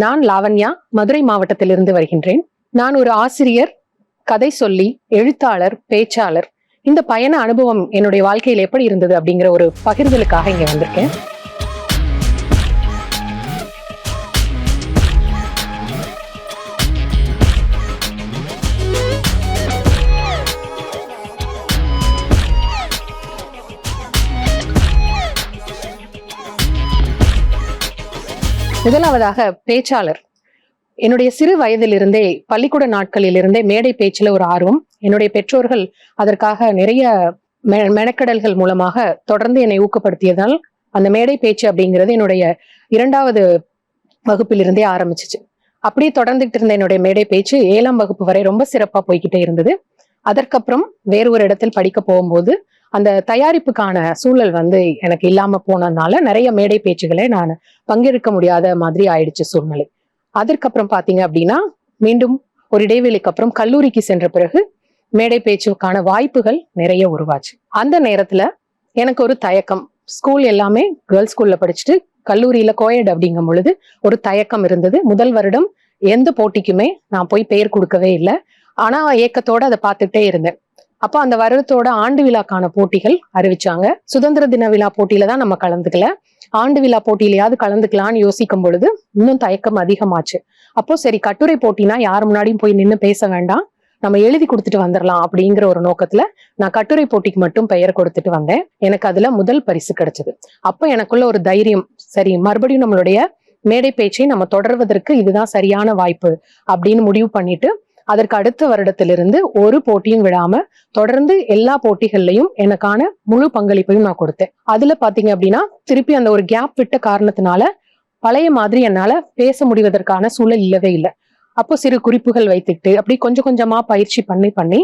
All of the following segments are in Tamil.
நான் லாவண்யா, மதுரை மாவட்டத்திலிருந்து வருகின்றேன். நான் ஒரு ஆசிரியர், கதை சொல்லி, எழுத்தாளர், பேச்சாளர். இந்த பயண அனுபவம் என்னுடைய வாழ்க்கையில் எப்படி இருந்தது அப்படிங்கிற ஒரு பகிர்தலுக்காக இங்க வந்திருக்கேன். முதலாவதாக பேச்சாளர். என்னுடைய சிறு வயதிலிருந்தே, பள்ளிக்கூட நாட்களிலிருந்தே மேடை பேச்சுல ஒரு ஆர்வம். என்னுடைய பெற்றோர்கள் அதற்காக நிறைய மெனக்கடல்கள் மூலமாக தொடர்ந்து என்னை ஊக்கப்படுத்தியதால் அந்த மேடை பேச்சு அப்படிங்கிறது என்னுடைய 2வது வகுப்பிலிருந்தே ஆரம்பிச்சிச்சு. அப்படியே தொடர்ந்துகிட்டு இருந்த என்னுடைய மேடை பேச்சு 7ஆம் வகுப்பு வரை ரொம்ப சிறப்பா போய்கிட்டே இருந்தது. அதற்கப்புறம் வேறு ஒரு இடத்தில் படிக்க போகும்போது அந்த தயாரிப்புக்கான சூழல் எனக்கு இல்லாம போனதுனால நிறைய மேடை பேச்சுகளை நான் பங்கெடுக்க முடியாத மாதிரி ஆயிடுச்சு சூழ்நிலை. அதற்கப்புறம் பாத்தீங்க அப்படின்னா மீண்டும் ஒரு இடைவெளிக்கு அப்புறம் கல்லூரிக்கு சென்ற பிறகு மேடை பேச்சுக்கான வாய்ப்புகள் நிறைய உருவாச்சு. அந்த நேரத்துல எனக்கு ஒரு தயக்கம். ஸ்கூல் எல்லாமே கேர்ள்ஸ் ஸ்கூல்ல படிச்சுட்டு கல்லூரியில கோயட் அப்படிங்கும் பொழுது ஒரு தயக்கம் இருந்தது. முதல் வருடம் எந்த போட்டிக்குமே நான் போய் பெயர் கொடுக்கவே இல்லை. ஆனா ஏக்கத்தோட அதை பார்த்துட்டே இருந்தேன். அப்போ அந்த வருடத்தோட ஆண்டு விழாக்கான போட்டிகள் அறிவிச்சாங்க. சுதந்திர தின விழா போட்டியில தான் நம்ம கலந்துக்கல. ஆண்டு விழா போட்டியிலையாவது கலந்துக்கலான்னு யோசிக்கும் பொழுது இன்னும் தயக்கம் அதிகமாச்சு. அப்போ சரி, கட்டுரை போட்டினா யார் முன்னாடியும் போய் நின்று பேச வேண்டாம், நம்ம எழுதி கொடுத்துட்டு வந்துடலாம் அப்படிங்கிற ஒரு நோக்கத்துல நான் கட்டுரை போட்டிக்கு மட்டும் பெயர் கொடுத்துட்டு வந்தேன். எனக்கு அதுல முதல் பரிசு கிடைச்சது. அப்போ எனக்குள்ள ஒரு தைரியம், சரி மறுபடியும் நம்மளுடைய மேடை பேச்சை நம்ம தொடர்வதற்கு இதுதான் சரியான வாய்ப்பு அப்படின்னு முடிவு பண்ணிட்டு அதற்கு அடுத்த வருடத்திலிருந்து ஒரு போட்டியும் விடாம தொடர்ந்து எல்லா போட்டிகள்லையும் எனக்கான முழு பங்களிப்பையும் நான் கொடுத்தேன். அதுல பாத்தீங்க அப்படின்னா திருப்பி அந்த ஒரு கேப் விட்ட காரணத்தினால பழைய மாதிரி என்னால பேச முடிவதற்கான சூழல் இல்லவே இல்லை. அப்போ சிறு குறிப்புகள் வைத்துக்கிட்டு அப்படி கொஞ்சம் கொஞ்சமா பயிற்சி பண்ணி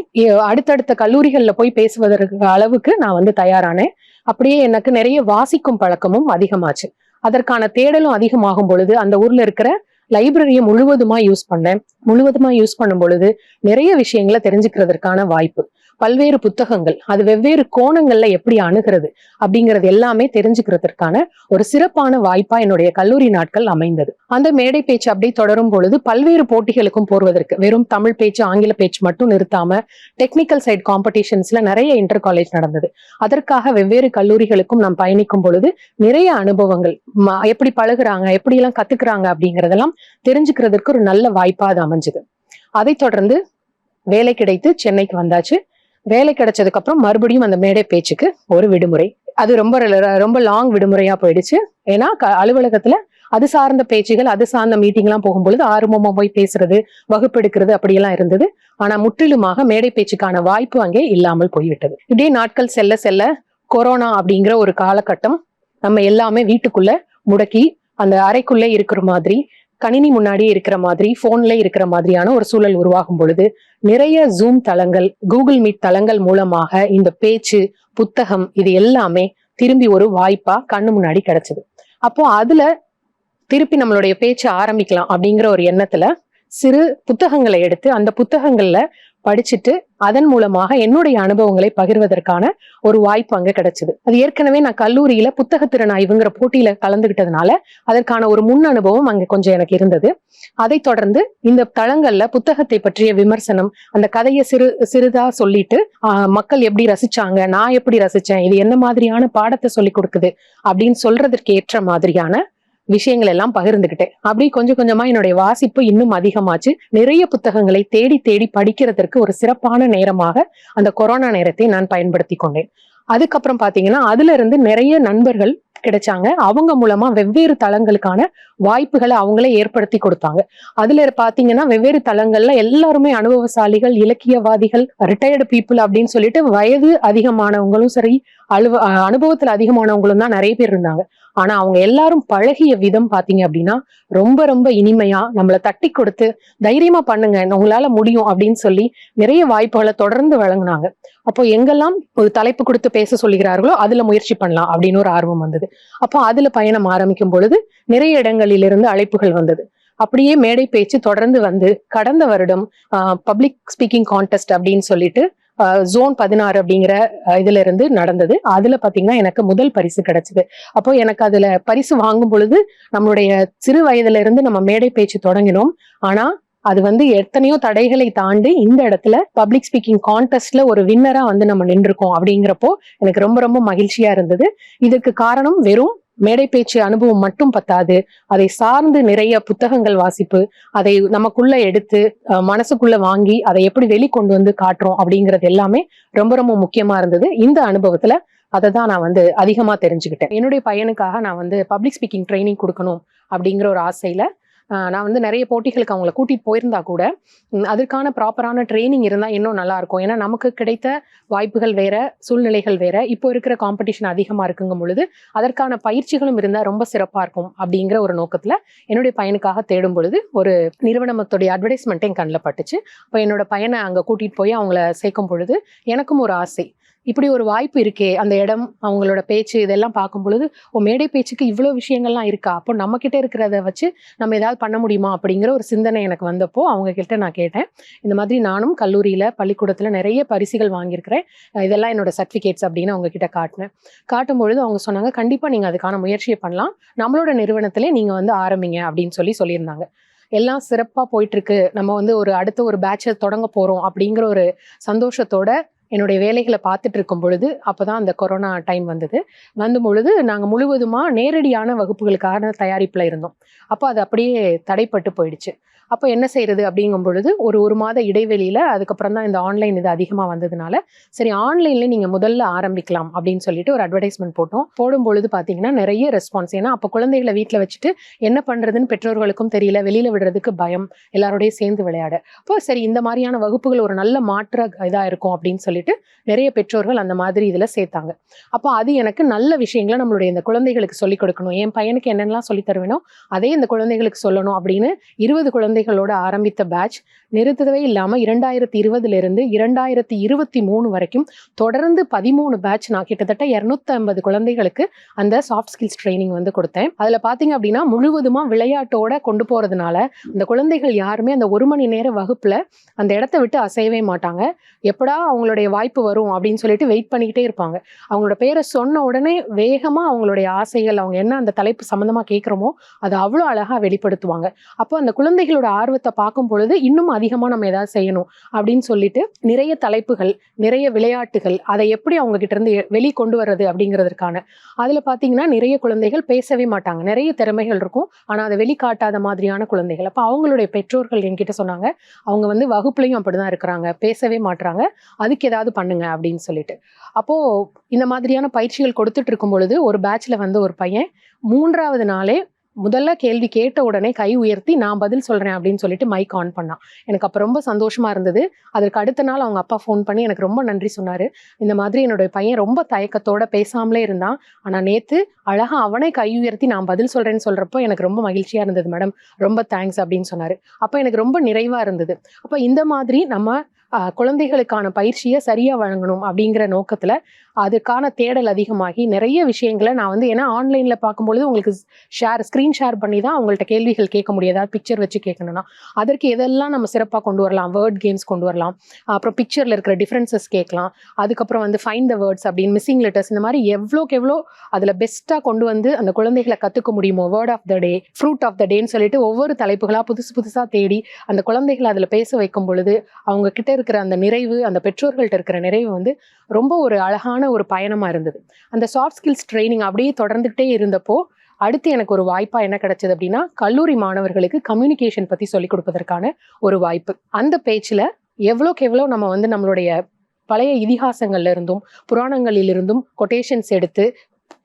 அடுத்தடுத்த கல்லூரிகள்ல போய் பேசுவதற்கு அளவுக்கு நான் தயாரானேன். அப்படியே எனக்கு நிறைய வாசிக்கும் பழக்கமும் அதிகமாச்சு. அதற்கான தேடலும் அதிகமாகும் பொழுது அந்த ஊர்ல இருக்கிற லைப்ரரியை முழுவதுமா யூஸ் பண்ணும் பொழுது நிறைய விஷயங்களை தெரிஞ்சுக்கிறதுக்கான வாய்ப்பு. பல்வேறு புத்தகங்கள் அது வெவ்வேறு கோணங்கள்ல எப்படி அணுகிறது அப்படிங்கிறது எல்லாமே தெரிஞ்சுக்கிறதுக்கான ஒரு சிறப்பான வாய்ப்பா என்னுடைய கல்லூரி நாட்கள் அமைந்தது. அந்த மேடை பேச்சு அப்படி தொடரும் பொழுது பல்வேறு போட்டிகளுக்கும் போடுவதற்கு வெறும் தமிழ் பேச்சு, ஆங்கில பேச்சு மட்டும் நிறுத்தாம டெக்னிக்கல் சைட் காம்படிஷன்ஸ்ல நிறைய இன்டர் காலேஜ் நடந்தது. அதற்காக வெவ்வேறு கல்லூரிகளுக்கும் நாம் பயணிக்கும் பொழுது நிறைய அனுபவங்கள், எப்படி பழகுறாங்க, எப்படி எல்லாம் கத்துக்கிறாங்க அப்படிங்கறதெல்லாம் தெரிஞ்சுக்கிறதுக்கு ஒரு நல்ல வாய்ப்பா அது அமைஞ்சது. அதை தொடர்ந்து வேலை கிடைத்து சென்னைக்கு வந்தாச்சு. வேலை கிடைச்சதுக்கு அப்புறம் மறுபடியும் அந்த மேடை பேச்சுக்கு ஒரு விடுமுறை. அது ரொம்ப லாங் விடுமுறையா போயிடுச்சு. ஏன்னா அலுவலகத்துல அது சார்ந்த பேச்சுகள், அது சார்ந்த மீட்டிங் எல்லாம் போகும்பொழுது ஆர்வமா போய் பேசுறது, வகுப்பெடுக்கிறது அப்படியெல்லாம் இருந்தது. ஆனா முற்றிலுமாக மேடை பேச்சுக்கான வாய்ப்பு அங்கே இல்லாமல் போய்விட்டது. இப்படியே நாட்கள் செல்ல செல்ல கொரோனா அப்படிங்கிற ஒரு காலகட்டம் நம்ம எல்லாமே வீட்டுக்குள்ள முடக்கி அந்த அறைக்குள்ளே இருக்கிற மாதிரி, கணினி முன்னாடியே இருக்கிற மாதிரி, போன்ல இருக்கிற மாதிரியான ஒரு சூழல் உருவாகும் பொழுது நிறைய ஜூம் தளங்கள், கூகுள் மீட் தளங்கள் மூலமாக இந்த பேச்சு, புத்தகம் இது எல்லாமே திரும்பி ஒரு வாய்ப்பா கண்ணு முன்னாடி கிடைச்சது. அப்போ அதுல திருப்பி நம்மளுடைய பேச்சை ஆரம்பிக்கலாம் அப்படிங்கிற ஒரு எண்ணத்துல சிறு புத்தகங்களை எடுத்து அந்த புத்தகங்கள்ல படிச்சுட்டு அதன் மூலமாக என்னுடைய அனுபவங்களை பகிர்வதற்கான ஒரு வாய்ப்பு அங்க கிடைச்சது. அது ஏற்கனவே நான் கல்லூரியில புத்தக திறனாய்வுங்கிற போட்டியில கலந்துகிட்டதுனால அதற்கான ஒரு முன் அனுபவம் அங்க கொஞ்சம் எனக்கு இருந்தது. அதை தொடர்ந்து இந்த தளங்கள்ல புத்தகத்தை பற்றிய விமர்சனம், அந்த கதையை சிறிதா சொல்லிட்டு மக்கள் எப்படி ரசிச்சாங்க, நான் எப்படி ரசிச்சேன், இது என்ன மாதிரியான பாடத்தை சொல்லி கொடுக்குது அப்படின்னு சொல்றதற்கு ஏற்ற மாதிரியான விஷயங்கள் எல்லாம் பகிர்ந்துகிட்டேன். அப்படி கொஞ்சம் கொஞ்சமா என்னுடைய வாசிப்பு இன்னும் அதிகமாச்சு. நிறைய புத்தகங்களை தேடி தேடி படிக்கிறதுக்கு ஒரு சிறப்பான நேரமாக அந்த கொரோனா நேரத்தை நான் பயன்படுத்தி கொண்டேன். அதுக்கப்புறம் பாத்தீங்கன்னா அதுல இருந்து நிறைய நண்பர்கள் கிடைச்சாங்க. அவங்க மூலமா வெவ்வேறு தளங்களுக்கான வாய்ப்புகளை அவங்களே ஏற்படுத்தி கொடுத்தாங்க. அதுல பாத்தீங்கன்னா வெவ்வேறு தளங்கள்ல எல்லாருமே அனுபவசாலிகள், இலக்கியவாதிகள், ரிட்டையர்டு பீப்புள் அப்படின்னு சொல்லிட்டு வயது அதிகமானவங்களும் சரி, அனுபவத்துல அதிகமானவங்களும் தான் நிறைய பேர் இருந்தாங்க. ஆனா அவங்க எல்லாரும் பழகிய விதம் பாத்தீங்க அப்படின்னா ரொம்ப ரொம்ப இனிமையா நம்மளை தட்டி கொடுத்து தைரியமா பண்ணுங்க, உங்களால முடியும் அப்படின்னு சொல்லி நிறைய வாய்ப்புகளை தொடர்ந்து வழங்கினாங்க. அப்போ எங்கெல்லாம் ஒரு தலைப்பு கொடுத்து பேச சொல்லுகிறார்களோ அதுல முயற்சி பண்ணலாம் அப்படின்னு ஒரு ஆர்வம் வந்தது. அப்போ அதுல பயணம் ஆரம்பிக்கும் பொழுது நிறைய இடங்களிலிருந்து அழைப்புகள் வந்தது. அப்படியே மேடை பேச்சு தொடர்ந்து கடந்த வருடம் பப்ளிக் ஸ்பீக்கிங் கான்டெஸ்ட் அப்படின்னு சொல்லிட்டு ஜோன் 16 அப்படிங்கிற இதுல இருந்து நடந்தது. அதுல பாத்தீங்கன்னா எனக்கு முதல் பரிசு கிடைச்சது. அப்போ எனக்கு அதுல பரிசு வாங்கும் பொழுது நம்மளுடைய சிறு வயதுல இருந்து நம்ம மேடை பேச்சு தொடங்கினோம். ஆனா அது வந்து எத்தனையோ தடைகளை தாண்டி இந்த இடத்துல பப்ளிக் ஸ்பீக்கிங் கான்டெஸ்ட்ல ஒரு வின்னரா வந்து நம்ம நின்றுருக்கோம் அப்படிங்கிறப்போ எனக்கு ரொம்ப ரொம்ப மகிழ்ச்சியா இருந்தது. இதுக்கு காரணம் வெறும் மேடை பேச்சு அனுபவம் மட்டும் பத்தாது, அதை சார்ந்து நிறைய புத்தகங்கள் வாசிப்பு, அதை நமக்குள்ள எடுத்து மனசுக்குள்ள வாங்கி அதை எப்படி வெளிக்கொண்டு வந்து காட்டுறோம் அப்படிங்கிறது எல்லாமே ரொம்ப ரொம்ப முக்கியமா இருந்தது. இந்த அனுபவத்துல அதை தான் நான் வந்து அதிகமா தெரிஞ்சுக்கிட்டேன். என்னுடைய பையனுக்காக நான் வந்து பப்ளிக் ஸ்பீக்கிங் ட்ரைனிங் கொடுக்கணும் அப்படிங்கிற ஒரு ஆசையில நான் வந்து நிறைய போட்டிகளுக்கு அவங்கள கூட்டிட்டு போயிருந்தா கூட அதற்கான ப்ராப்பரான ட்ரைனிங் இருந்தால் இன்னும் நல்லா இருக்கும். ஏன்னா நமக்கு கிடைத்த வாய்ப்புகள் வேற, சூழ்நிலைகள் வேற. இப்போ இருக்கிற காம்படிஷன் அதிகமா இருக்குங்கும் பொழுது அதற்கான பயிற்சிகளும் இருந்தால் ரொம்ப சிறப்பா இருக்கும் அப்படிங்கிற ஒரு நோக்கத்துல என்னுடைய பையனுக்காக தேடும் பொழுது ஒரு நிறுவனத்துடைய அட்வர்டைஸ்மெண்ட்டே என் கண்ணில் பட்டுச்சு. அப்போ என்னோட பையனை அங்கே கூட்டிட்டு போய் அவங்கள சேர்க்கும் பொழுது எனக்கும் ஒரு ஆசை, இப்படி ஒரு வாய்ப்பு இருக்கே, அந்த இடம், அவங்களோட பேச்சு இதெல்லாம் பார்க்கும் பொழுது மேடை பேச்சுக்கு இவ்வளோ விஷயங்கள்லாம் இருக்கா, அப்போ நம்ம கிட்ட இருக்கிறத வச்சு நம்ம ஏதாவது பண்ண முடியுமா அப்படிங்கிற ஒரு சிந்தனை எனக்கு வந்தப்போ அவங்க கிட்ட நான் கேட்டேன். இந்த மாதிரி நானும் கல்லூரியில பள்ளிக்கூடத்துல நிறைய பரிசுகள் வாங்கியிருக்கிறேன், இதெல்லாம் என்னோட சர்டிஃபிகேட்ஸ் அப்படின்னு அவங்க கிட்ட காட்டினேன். காட்டும் பொழுது அவங்க சொன்னாங்க, கண்டிப்பா நீங்க அதுக்கான முயற்சியை பண்ணலாம், நம்மளோட நிறுவனத்திலே நீங்க வந்து ஆரம்பிங்க அப்படின்னு சொல்லியிருந்தாங்க. எல்லாம் சிறப்பா போயிட்டு இருக்கு, நம்ம வந்து அடுத்த ஒரு பேட்சை தொடங்க போறோம் அப்படிங்கிற ஒரு சந்தோஷத்தோட என்னுடைய வேலைகளை பார்த்துட்டு இருக்கும் பொழுது அப்போதான் அந்த கொரோனா டைம் வந்த பொழுது நாங்கள் முழுவதுமா நேரடியான வகுப்புகளுக்கான தயாரிப்புல இருந்தோம். அப்போ அது அப்படியே தடைப்பட்டு போயிடுச்சு. அப்போ என்ன செய்யறது அப்படிங்கும் பொழுது ஒரு மாத இடைவெளியில அதுக்கப்புறம் தான் இந்த ஆன்லைன் இது அதிகமா வந்ததுனால சரி ஆன்லைன்ல நீங்க முதல்ல ஆரம்பிக்கலாம் அப்படின்னு சொல்லிட்டு ஒரு அட்வர்டைஸ்மெண்ட் போடும் பொழுது பாத்தீங்கன்னா நிறைய ரெஸ்பான்ஸ். ஏன்னா அப்போ குழந்தைகளை வீட்டுல வச்சுட்டு என்ன பண்றதுன்னு பெற்றோர்களுக்கும் தெரியல, வெளியில விடுறதுக்கு பயம், எல்லாரோடையும் சேர்ந்து விளையாட. அப்போ சரி இந்த மாதிரியான வகுப்புகள் ஒரு நல்ல மாற்ற இதா இருக்கும் அப்படின்னு சொல்லிட்டு நிறைய பெற்றோர்கள் அந்த மாதிரி இதுல சேர்த்தாங்க. அப்போ அது எனக்கு நல்ல விஷயங்களை நம்மளுடைய இந்த குழந்தைகளுக்கு சொல்லிக் கொடுக்கணும், என் பையனுக்கு என்னென்னலாம் சொல்லி தருவேனோ அதே இந்த குழந்தைகளுக்கு சொல்லணும் அப்படின்னு 20 குழந்தைகளோட ஆரம்பித்த பேட்ச் நிறுத்தவே இல்லாம 2020 இருந்து 2023 வரைக்கும் தொடர்ந்து 13 பேட்ச் நான் கிட்டத்தட்ட 250 குழந்தைகளுக்கு அந்த சாஃப்ட் ஸ்கில்ஸ் ட்ரைனிங் வந்து கொடுத்தேன். அதுல பாத்தீங்க அப்படின்னா முழுவதுமா விளையாட்டோட கொண்டு போறதுனால அந்த குழந்தைகள் யாருமே அந்த 1 மணி நேர வகுப்புல அந்த இடத்த விட்டு அசையவே மாட்டாங்க. எப்படா அவங்களுடைய வாய்ப்பு வரும் அப்படின்னு சொல்லிட்டு வெயிட் பண்ணிக்கிட்டே இருப்பாங்க. அவங்களோட பேரை சொன்ன உடனே வேகமா அவங்களுடைய ஆசைகள், அவங்க என்ன அந்த தலைப்பு சம்பந்தமா கேட்கிறோமோ அதை அவ்வளோ அழகா வெளிப்படுத்துவாங்க. அப்போ அந்த குழந்தைகளோட ஆர்வத்தை பார்க்கும் பொழுது இன்னும் அதிகமா நம்ம ஏதாவது செய்யணும் அப்படின்னு சொல்லிட்டு நிறைய தலைப்புகள், நிறைய விளையாட்டுகள், அதை எப்படி அவங்க கிட்ட இருந்து வெளி கொண்டு வர்றது அப்படிங்கிறதுக்கான அதுல பாத்தீங்கன்னா நிறைய குழந்தைகள் பேசவே மாட்டாங்க, நிறைய திறமைகள் இருக்கும் ஆனா அதை வெளிக்காட்டாத மாதிரியான குழந்தைகள். அப்ப அவங்களுடைய பெற்றோர்கள் என்கிட்ட சொன்னாங்க, அவங்க வந்து வகுப்புலையும் அப்படிதான் இருக்கிறாங்க, பேசவே மாட்டாங்க, அதுக்கு ஏதாவது பண்ணுங்க அப்படின்னு சொல்லிட்டு. அப்போ இந்த மாதிரியான பயிற்சிகள் கொடுத்துட்டு இருக்கும் பொழுது ஒரு பேட்ச்ல வந்து ஒரு பையன் 3வது நாளே முதல்ல கேள்வி கேட்ட உடனே கை உயர்த்தி நான் பதில் சொல்றேன் அப்படின்னு சொல்லிட்டு மைக் ஆன் பண்ணான். எனக்கு அப்ப ரொம்ப சந்தோஷமா இருந்தது. அதற்கு அடுத்த நாள் அவங்க அப்பா ஃபோன் பண்ணி எனக்கு ரொம்ப நன்றி சொன்னாரு. இந்த மாதிரி என்னுடைய பையன் ரொம்ப தயக்கத்தோட பேசாமலே இருந்தான், ஆனா நேத்து அழகா அவனே கை உயர்த்தி நான் பதில் சொல்றேன்னு சொல்றப்போ எனக்கு ரொம்ப மகிழ்ச்சியா இருந்தது மேடம், ரொம்ப தேங்க்ஸ் அப்படின்னு சொன்னாரு. அப்ப எனக்கு ரொம்ப நிறைவா இருந்தது. அப்ப இந்த மாதிரி நம்ம குழந்தைகளுக்கான பயிற்சியை சரியா வழங்கணும் அப்படிங்கிற நோக்கத்துல அதுக்கான தேடல் அதிகமாகி நிறைய விஷயங்களை நான் வந்து, ஏன்னா ஆன்லைன்ல பார்க்கும்பொழுது உங்களுக்கு ஸ்க்ரீன் ஷேர் பண்ணி தான் அவங்கள்ட்ட கேள்விகள் கேட்க முடியும், ஏதாவது பிக்சர் வச்சு கேட்கணும்னா அதற்கு எதெல்லாம் நம்ம சிறப்பாக கொண்டு வரலாம், வேர்ட் கேம்ஸ் கொண்டு வரலாம், அப்புறம் பிக்சர்ல இருக்கிற டிஃபரன்சஸ் கேட்கலாம், அதுக்கப்புறம் வந்து ஃபைண்ட் த வேர்ட்ஸ் அப்படின்னு மிஸ்ஸிங் லெட்டர்ஸ், இந்த மாதிரி எவ்வளோக்கு எவ்வளோ அதுல பெஸ்ட்டாக கொண்டு வந்து அந்த குழந்தைகளை கத்துக்க முடியுமோ, word of the day, fruit of the டேன்னு சொல்லிட்டு ஒவ்வொரு தலைப்புகளா புதுசா தேடி அந்த குழந்தைகளை அதுல பேச வைக்கும் பொழுது அவங்க கிட்ட இருக்கிற அந்த நிறைவு, அந்த பெற்றோர்கள்ட்ட இருக்கிற நிறைவு வந்து ரொம்ப ஒரு அழகான ஒரு பயணமா இருந்தது. அந்த சாஃப்ட் ஸ்கில்ஸ் ட்ரைனிங் அப்படியே தொடர்ந்துகிட்டே இருந்தப்போ அடுத்து எனக்கு ஒரு வாய்ப்பா என்ன கிடைச்சது அப்படின்னா, கல்லூரி மாணவர்களுக்கு கம்யூனிகேஷன் பத்தி சொல்லிக் கொடுப்பதற்கான ஒரு வாய்ப்பு. அந்த பேச்சுல எவ்வளோக்கு எவ்வளோ நம்ம வந்து நம்மளுடைய பழைய இதிகாசங்கள்ல இருந்தும் புராணங்களில் இருந்தும் கொட்டேஷன்ஸ் எடுத்து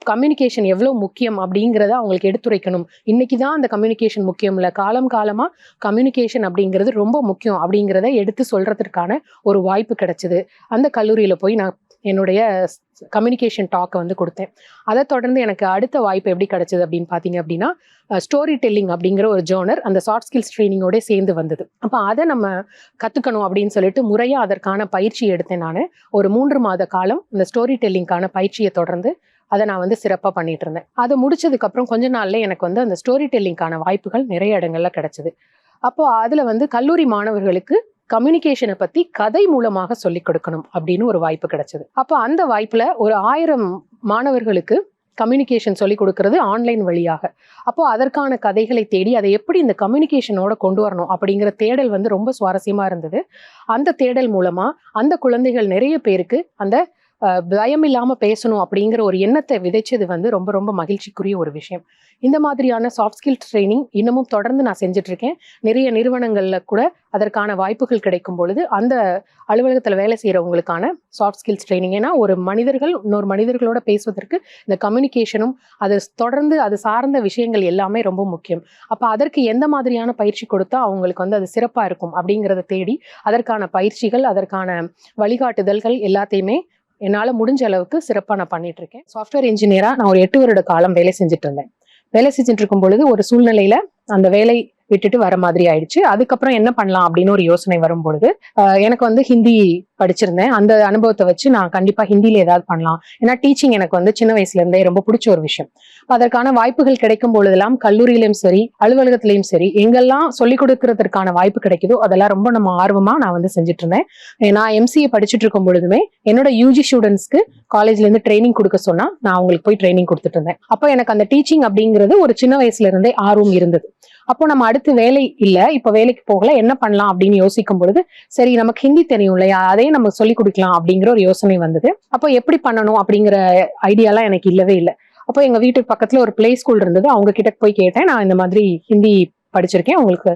கம்யூனிகேஷன் எவ்வளவு முக்கியம் அப்படிங்கிறத அவங்களுக்கு எடுத்துரைக்கணும். இன்னைக்குதான் அந்த கம்யூனிகேஷன் முக்கியம் இல்ல, காலம் காலமா கம்யூனிகேஷன் அப்படிங்கிறது ரொம்ப முக்கியம் அப்படிங்கிறத எடுத்து சொல்றதுக்கான ஒரு வாய்ப்பு கிடைச்சது. அந்த கல்லூரியில போய் நான் என்னுடைய கம்யூனிகேஷன் டாக்கை வந்து கொடுத்தேன். அதை தொடர்ந்து எனக்கு அடுத்த வாய்ப்பு எப்படி கிடைச்சது அப்படின்னு பாத்தீங்க அப்படின்னா, ஸ்டோரி டெல்லிங் அப்படிங்கிற ஒரு ஜோனர் அந்த சாஃப்ட் ஸ்கில்ஸ் ட்ரைனிங்கோட சேர்ந்து வந்தது. அப்போ அதை நம்ம கத்துக்கணும் அப்படின்னு சொல்லிட்டு முறையா அதற்கான பயிற்சி எடுத்தேன். நான் ஒரு 3 மாத காலம் இந்த ஸ்டோரி டெல்லிங்கான பயிற்சியை தொடர்ந்து அதை நான் வந்து சிறப்பாக பண்ணிட்டு இருந்தேன். அதை முடிச்சதுக்கு அப்புறம் கொஞ்ச நாள்ல எனக்கு வந்து அந்த ஸ்டோரி டெல்லிங்கான வாய்ப்புகள் நிறைய இடங்கள்ல கிடைச்சது. அப்போ அதுல வந்து கல்லூரி மாணவர்களுக்கு கம்யூனிகேஷனை பத்தி கதை மூலமாக சொல்லிக் கொடுக்கணும் அப்படின்னு ஒரு வாய்ப்பு கிடைச்சது. அப்போ அந்த வாய்ப்புல ஒரு 1000 மாணவர்களுக்கு கம்யூனிகேஷன் சொல்லிக் கொடுக்கறது ஆன்லைன் வழியாக. அப்போ அதற்கான கதைகளை தேடி அதை எப்படி இந்த கம்யூனிகேஷனோட கொண்டு வரணும் அப்படிங்கிற தேடல் வந்து ரொம்ப சுவாரஸ்யமா இருந்தது. அந்த தேடல் மூலமா அந்த குழந்தைகள் நிறைய பேருக்கு அந்த பயம் இல்லாம பேசணும் அப்படிங்கிற ஒரு எண்ணத்தை விதைச்சது வந்து ரொம்ப ரொம்ப மகிழ்ச்சிக்குரிய ஒரு விஷயம். இந்த மாதிரியான சாஃப்ட் ஸ்கில் ட்ரைனிங் இன்னமும் தொடர்ந்து நான் செஞ்சுட்டு இருக்கேன். நிறைய நிறுவனங்கள்ல கூட அதற்கான வாய்ப்புகள் கிடைக்கும் பொழுது அந்த அலுவலகத்துல வேலை செய்யறவங்களுக்கான சாஃப்ட் ஸ்கில்ஸ் ட்ரைனிங், ஏன்னா ஒரு மனிதர்கள் இன்னொரு மனிதர்களோட பேசுவதற்கு இந்த கம்யூனிகேஷனும் அது தொடர்ந்து அது சார்ந்த விஷயங்கள் எல்லாமே ரொம்ப முக்கியம். அப்ப அதற்கு எந்த மாதிரியான பயிற்சி கொடுத்தா அவங்களுக்கு வந்து அது சிறப்பா இருக்கும் அப்படிங்கிறத தேடி அதற்கான பயிற்சிகள், அதற்கான வழிகாட்டுதல்கள் எல்லாத்தையுமே என்னால முடிஞ்ச அளவுக்கு சிறப்பா நான் பண்ணிட்டு இருக்கேன். சாஃப்ட்வேர் இன்ஜினியரா நான் ஒரு 8 வருட காலம் வேலை செஞ்சுட்டு இருந்தேன். வேலை செஞ்சுட்டு இருக்கும் பொழுது ஒரு சூழ்நிலையில அந்த வேலை விட்டுட்டு வர மாதிரி ஆயிடுச்சு. அதுக்கப்புறம் என்ன பண்ணலாம் அப்படின்னு ஒரு யோசனை வரும் பொழுது எனக்கு வந்து ஹிந்தி படிச்சிருந்தேன். அந்த அனுபவத்தை வச்சு நான் கண்டிப்பா ஹிந்தியில ஏதாவது பண்ணலாம். ஏன்னா டீச்சிங் எனக்கு வந்து சின்ன வயசுல இருந்தே ரொம்ப பிடிச்ச ஒரு விஷயம். அதற்கான வாய்ப்புகள் கிடைக்கும் பொழுதெல்லாம் கல்லூரியிலும் சரி, அலுவலகத்திலையும் சரி, எங்கெல்லாம் சொல்லிக் கொடுக்கறதுக்கான வாய்ப்பு கிடைக்குதோ அதெல்லாம் ரொம்ப நம்ம ஆர்வமா நான் வந்து செஞ்சுட்டு இருந்தேன். நான் எம்சிஏ படிச்சுட்டு இருக்கும் பொழுதுமே என்னோட யூஜி ஸ்டூடெண்ட்ஸ்க்கு காலேஜ்ல இருந்து ட்ரைனிங் கொடுக்க சொன்னா நான் அவங்களுக்கு போய் ட்ரைனிங் கொடுத்துட்டு இருந்தேன். அப்போ எனக்கு அந்த டீச்சிங் அப்படிங்கிறது ஒரு சின்ன வயசுல இருந்தே ஆர்வம் இருந்தது. அப்போ நம்ம அடுத்து வேலை இல்ல, இப்ப வேலைக்கு போகல, என்ன பண்ணலாம் அப்படின்னு யோசிக்கும் பொழுது சரி நமக்கு ஹிந்தி தெரியும் இல்லையா, அதே நம்ம சொல்லிக் கொடுக்கலாம் அப்படிங்கிற ஒரு யோசனை வந்தது. அப்போ எப்படி பண்ணணும் அப்படிங்கிற ஐடியாலாம் எனக்கு இல்லவே இல்லை. அப்போ எங்க வீட்டுக்கு பக்கத்துல ஒரு பிளே ஸ்கூல் இருந்தது. அவங்க கிட்ட போய் கேட்டேன், நான் இந்த மாதிரி ஹிந்தி படிச்சிருக்கேன், உங்களுக்கு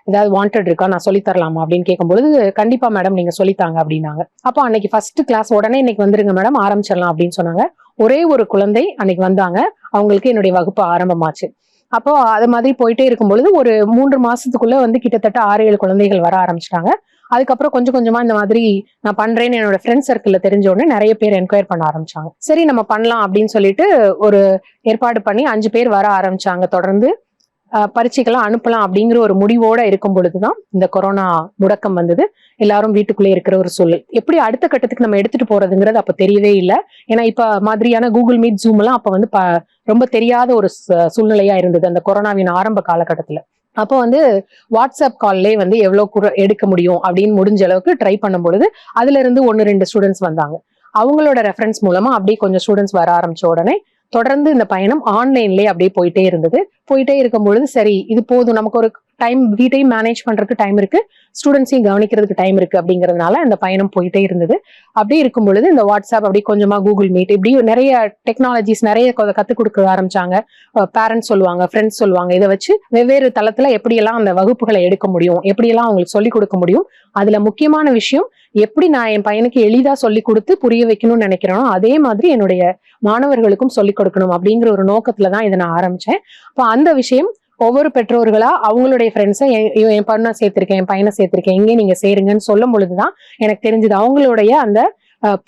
ஏதாவது வாண்டட் இருக்கா, நான் சொல்லி தரலாமா அப்படின்னு கேட்கும்பொழுது கண்டிப்பா மேடம் நீங்க சொல்லித்தாங்க அப்படின்னாங்க. அப்போ அன்னைக்கு ஃபர்ஸ்ட் கிளாஸ் உடனே இன்னைக்கு வந்துருங்க மேடம் ஆரம்பிச்சிடலாம் அப்படின்னு சொன்னாங்க. ஒரே ஒரு குழந்தை அன்னைக்கு வந்தாங்க, அவங்களுக்கு என்னுடைய வகுப்பு ஆரம்பமாச்சு. அப்போ அது மாதிரி போயிட்டே இருக்கும் பொழுது ஒரு 3 மாசத்துக்குள்ள வந்து கிட்டத்தட்ட 6-7 குழந்தைகள் வர ஆரம்பிச்சிட்டாங்க. அதுக்கப்புறம் கொஞ்சம் கொஞ்சமா இந்த மாதிரி நான் பண்றேன்னு என்னோட ஃப்ரெண்ட் சர்க்கிள்ல தெரிஞ்ச உடனே நிறைய பேர் என்கொயர் பண்ண ஆரம்பிச்சாங்க. சரி நம்ம பண்ணலாம் அப்படின்னு சொல்லிட்டு ஒரு ஏற்பாடு பண்ணி 5 பேர் வர ஆரம்பிச்சாங்க. தொடர்ந்து பரீட்சைக்கெல்லாம் அனுப்பலாம் அப்படிங்கிற ஒரு முடிவோட இருக்கும் பொழுதுதான் இந்த கொரோனா முடக்கம் வந்தது. எல்லாரும் வீட்டுக்குள்ளே இருக்கிற ஒரு சூழல். எப்படி அடுத்த கட்டத்துக்கு நம்ம எடுத்துட்டு போறதுங்கிறது அப்ப தெரியவே இல்லை. ஏன்னா இப்ப மாதிரியான கூகுள் மீட், ஜூம் எல்லாம் அப்ப வந்து ரொம்ப தெரியாத ஒரு சூழ்நிலையா இருந்தது அந்த கொரோனாவின் ஆரம்ப காலகட்டத்துல. அப்போ வந்து வாட்ஸ்அப் கால்லே வந்து எவ்வளவு எடுக்க முடியும் அப்படின்னு முடிஞ்ச அளவுக்கு ட்ரை பண்ணும் பொழுது அதுல இருந்து 1-2 ஸ்டூடெண்ட்ஸ் வந்தாங்க. அவங்களோட ரெஃபரன்ஸ் மூலமா அப்படியே கொஞ்சம் ஸ்டூடெண்ட்ஸ் வர ஆரம்பிச்ச உடனே தொடர்ந்து இந்த பயணம் ஆன்லைன்லயே அப்படியே போயிட்டே இருந்தது. போயிட்டே இருக்கும் பொழுது சரி இது போதும், நமக்கு ஒரு டைம், வீட்டையும் மேனேஜ் பண்றதுக்கு டைம் இருக்கு, ஸ்டூடெண்ட்ஸையும் கவனிக்கிறதுக்கு டைம் இருக்கு அப்படிங்கறதுனால இந்த பயணம் போயிட்டே இருந்தது. அப்படியே இருக்கும் பொழுது இந்த வாட்ஸ்அப் அப்படி கொஞ்சமா கூகுள் மீட் இப்படி நிறைய டெக்னாலஜிஸ் நிறைய கத்துக் கொடுக்க ஆரம்பிச்சாங்க. பேரண்ட்ஸ் சொல்லுவாங்க, ஃப்ரெண்ட்ஸ் சொல்லுவாங்க, இதை வச்சு வெவ்வேறு தளத்துல எப்படியெல்லாம் அந்த வகுப்புகளை எடுக்க முடியும், எப்படியெல்லாம் அவங்களுக்கு சொல்லிக் கொடுக்க முடியும். அதுல முக்கியமான விஷயம், எப்படி நான் என் பையனுக்கு எளிதா சொல்லி கொடுத்து புரிய வைக்கணும்னு நினைக்கிறேனோ அதே மாதிரி என்னுடைய மாணவர்களுக்கும் சொல்லிக் கொடுக்கணும் அப்படிங்கிற ஒரு நோக்கத்துலதான் இதை நான் ஆரம்பிச்சேன். அப்ப அந்த விஷயம் ஒவ்வொரு பெற்றோர்களா அவங்களுடைய ஃப்ரெண்ட்ஸை என் பொண்ணை சேர்த்திருக்கேன், என் பையனை சேர்த்திருக்கேன், எங்கே நீங்க சேருங்கன்னு சொல்லும் பொழுதுதான் எனக்கு தெரிஞ்சது அவங்களுடைய அந்த